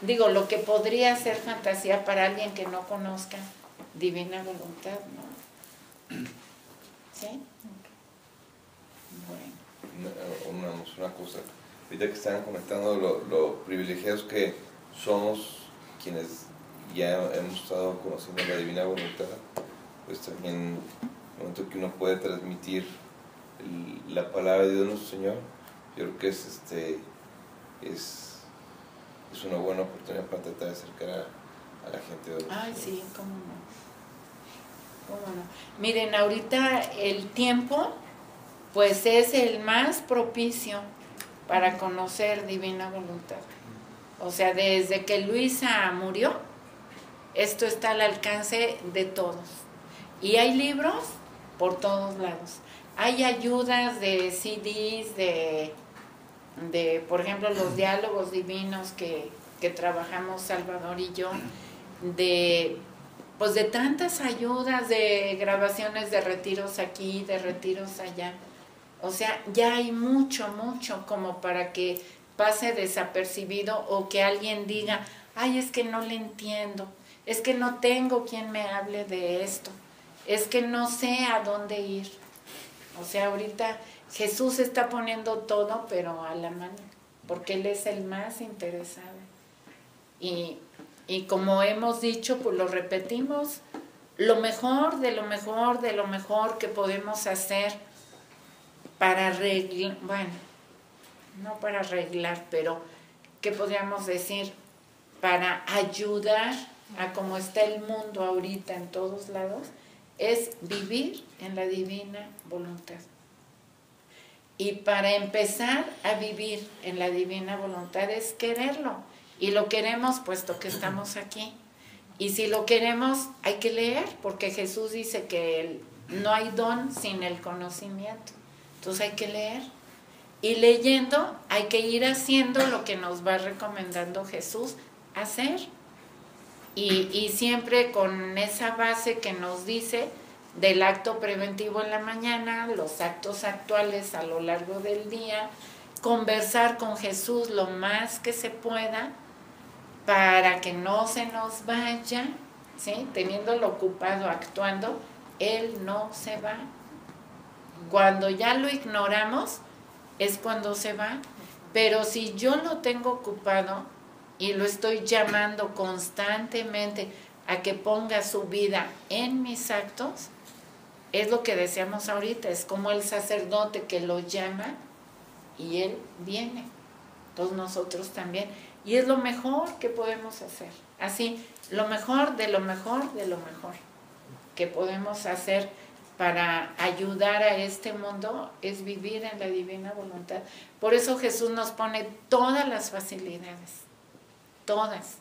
Digo, lo que podría ser fantasía para alguien que no conozca divina voluntad, ¿no? ¿Sí? Bueno. Una cosa, ahorita que están comentando lo privilegiados que somos quienes ya hemos estado conociendo la divina voluntad, pues también el momento que uno puede transmitir la palabra de Dios nuestro Señor, yo creo que es una buena oportunidad para tratar de acercar a la gente de Dios. Ay, sí, cómo no. Miren, ahorita el tiempo pues es el más propicio para conocer divina voluntad. O sea, desde que Luisa murió, esto está al alcance de todos. Y hay libros por todos lados. Hay ayudas de CDs, de por ejemplo, los diálogos divinos que trabajamos Salvador y yo, de tantas ayudas, de grabaciones de retiros aquí, de retiros allá. O sea, ya hay mucho como para que pase desapercibido o que alguien diga, ay, es que no le entiendo, es que no tengo quien me hable de esto, es que no sé a dónde ir. O sea, ahorita Jesús está poniendo todo, pero a la mano, porque Él es el más interesado. Y como hemos dicho, pues lo repetimos, lo mejor de lo mejor de lo mejor que podemos hacer para arreglar, bueno, no para arreglar, pero ¿qué podríamos decir? Para ayudar a cómo está el mundo ahorita en todos lados, es vivir en la divina voluntad. Y para empezar a vivir en la divina voluntad es quererlo. Y lo queremos puesto que estamos aquí. Y si lo queremos, hay que leer, porque Jesús dice que no hay don sin el conocimiento. Entonces hay que leer. Y leyendo hay que ir haciendo lo que nos va recomendando Jesús hacer. Y siempre con esa base que nos dice del acto preventivo en la mañana, los actos actuales a lo largo del día, conversar con Jesús lo más que se pueda para que no se nos vaya, ¿sí? Teniéndolo ocupado, actuando, Él no se va. Cuando ya lo ignoramos es cuando se va, pero si yo lo tengo ocupado y lo estoy llamando constantemente a que ponga su vida en mis actos, es lo que decíamos ahorita, es como el sacerdote que lo llama y Él viene, todos nosotros también. Y es lo mejor que podemos hacer. Así, lo mejor de lo mejor de lo mejor que podemos hacer para ayudar a este mundo es vivir en la divina voluntad. Por eso Jesús nos pone todas las facilidades, todas.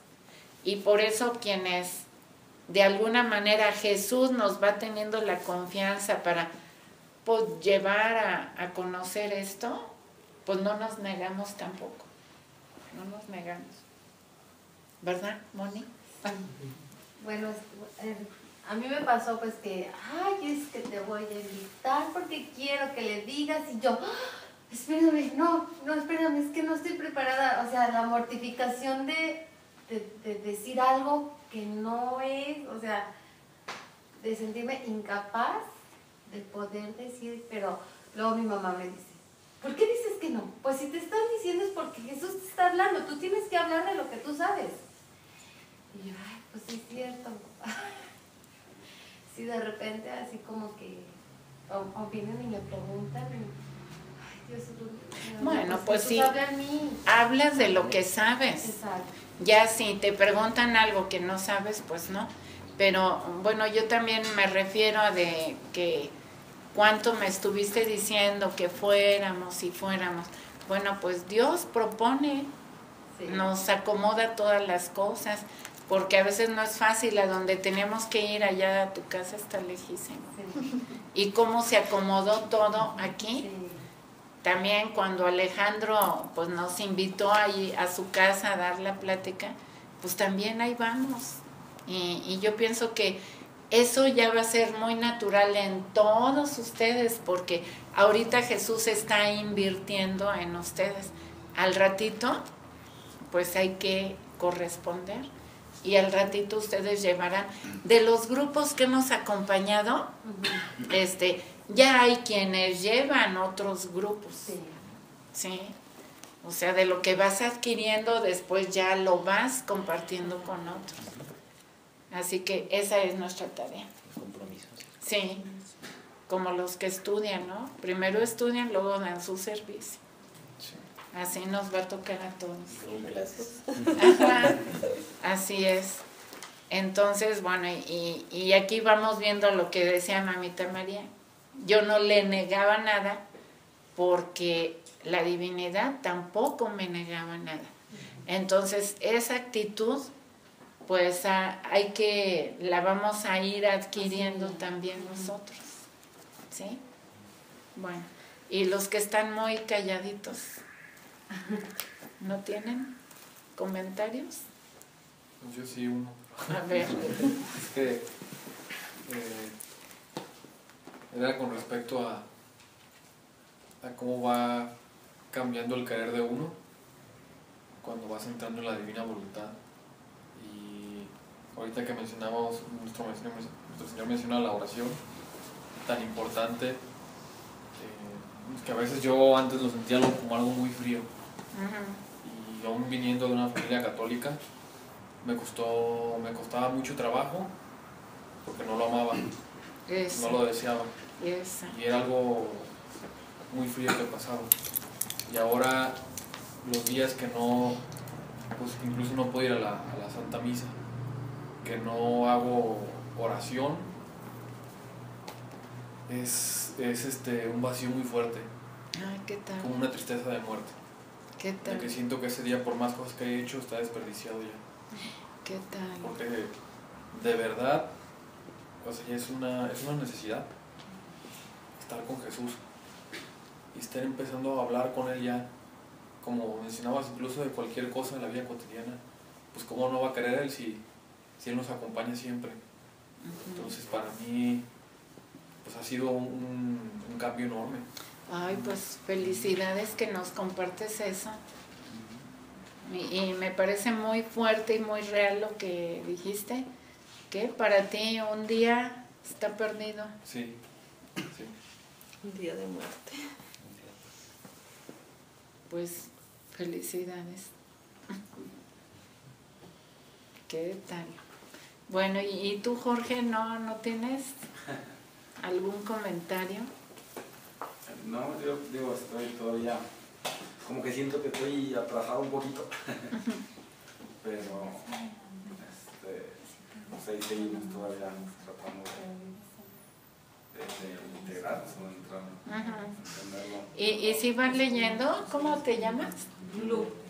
Y por eso quienes de alguna manera Jesús nos va teniendo la confianza para pues, llevar a conocer esto, pues no nos negamos tampoco. No nos negamos. ¿Verdad, Moni? Bueno, a mí me pasó pues que, ay, es que te voy a invitar porque quiero que le digas y yo, espérame, no, espérame, es que no estoy preparada. O sea, la mortificación de decir algo que no es, o sea, de sentirme incapaz de poder decir, pero luego mi mamá me dice, ¿por qué dices que no? Pues si te están diciendo es porque Jesús te está hablando, tú tienes que hablar de lo que tú sabes. Y yo, ay, pues sí es cierto. Sí, de repente así como que vienen y me preguntan, ay, Dios, bueno, pues sí, habla en mí. Hablas de lo que sabes. Exacto. Ya si te preguntan algo que no sabes, pues no. Pero bueno, yo también me refiero a de que cuánto me estuviste diciendo que fuéramos y fuéramos. Bueno, pues Dios propone, sí, nos acomoda todas las cosas, porque a veces no es fácil, a donde tenemos que ir allá a tu casa está lejísimo. Sí. Y cómo se acomodó todo aquí. Sí. También cuando Alejandro pues nos invitó ahí a su casa a dar la plática, pues también ahí vamos. Y yo pienso que eso ya va a ser muy natural en todos ustedes, porque ahorita Jesús está invirtiendo en ustedes. Al ratito, pues hay que corresponder. Y al ratito ustedes llevarán. De los grupos que hemos acompañado, ya hay quienes llevan otros grupos. Sí. ¿Sí? O sea, de lo que vas adquiriendo, después ya lo vas compartiendo con otros. Así que esa es nuestra tarea. Compromisos. Sí, como los que estudian, ¿no? Primero estudian, luego dan su servicio. Sí. Así nos va a tocar a todos. Clases. Ajá, así es. Entonces, bueno, y aquí vamos viendo lo que decía Mamita María. Yo no le negaba nada porque la divinidad tampoco me negaba nada. Entonces, esa actitud, pues la vamos a ir adquiriendo también nosotros. ¿Sí? Bueno, y los que están muy calladitos, ¿no tienen comentarios? Pues yo sí, uno. A ver. Es que era con respecto a cómo va cambiando el querer de uno cuando vas entrando en la divina voluntad. Y ahorita que mencionamos, nuestro Señor menciona la oración tan importante, que a veces yo antes lo sentía como algo muy frío. Y aún viniendo de una familia católica, me costaba mucho trabajo porque no lo amaba, no lo deseaba. Y era algo muy frío que pasaba. Y ahora los días que no, pues incluso no puedo ir a la Santa Misa, que no hago oración, es un vacío muy fuerte. Ay, ¿qué tal? Como una tristeza de muerte. ¿Qué tal? De que siento que ese día, por más cosas que he hecho, está desperdiciado ya. ¿Qué tal? Porque de verdad, o sea, es una necesidad estar con Jesús y estar empezando a hablar con Él ya, como mencionabas, incluso de cualquier cosa en la vida cotidiana. Pues cómo no va a querer Él si Él nos acompaña siempre. Entonces para mí pues ha sido un cambio enorme. Ay, pues felicidades que nos compartes eso. Y me parece muy fuerte y muy real lo que dijiste, que para ti un día está perdido. Sí, sí. Un día de muerte. Pues felicidades. ¿Qué tal? Bueno, ¿y tú, Jorge, no tienes algún comentario? No, yo digo, estoy todavía, como que siento que estoy atrasado un poquito, pero pues ahí seguimos todavía tratando de integrarnos o entenderlo. ¿Y si van leyendo? ¿Cómo te llamas?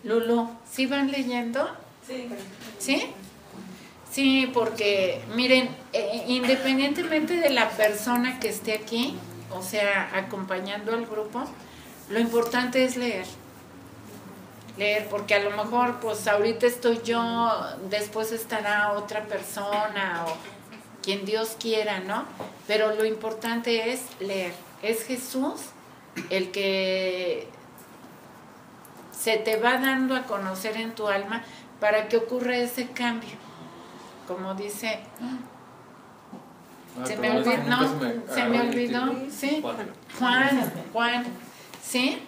Lulú. ¿Sí van leyendo? Sí. ¿Sí? Sí, porque miren, independientemente de la persona que esté aquí, o sea, acompañando al grupo, lo importante es leer. Leer, porque a lo mejor, pues ahorita estoy yo, después estará otra persona o quien Dios quiera, ¿no? Pero lo importante es leer. Es Jesús el que se te va dando a conocer en tu alma para que ocurra ese cambio. Como dice, se me olvidó, no, se me olvidó, sí, Juan, ¿sí?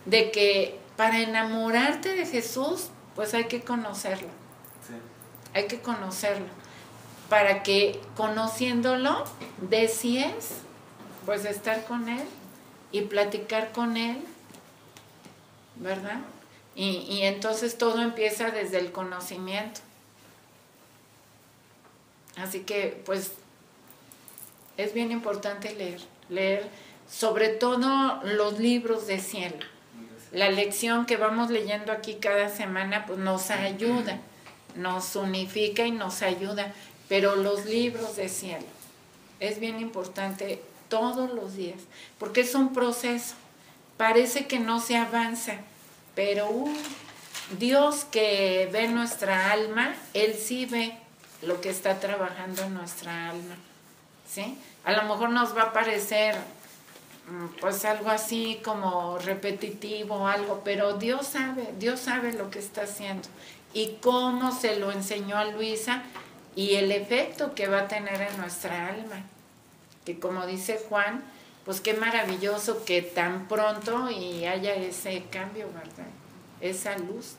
De que para enamorarte de Jesús, pues hay que conocerlo. Sí. Hay que conocerlo. Para que conociéndolo, decides, pues estar con Él y platicar con Él, ¿verdad? Y entonces todo empieza desde el conocimiento. Así que, pues, es bien importante leer sobre todo los libros de cielo. La lección que vamos leyendo aquí cada semana, pues nos ayuda, nos unifica y nos ayuda, pero los libros de cielo es bien importante todos los días, porque es un proceso. Parece que no se avanza, pero Dios que ve nuestra alma, Él sí ve lo que está trabajando en nuestra alma, ¿sí? A lo mejor nos va a parecer pues algo así como repetitivo o algo, pero Dios sabe lo que está haciendo y cómo se lo enseñó a Luisa y el efecto que va a tener en nuestra alma, que como dice Juan, pues qué maravilloso que tan pronto y haya ese cambio, ¿verdad? Esa luz.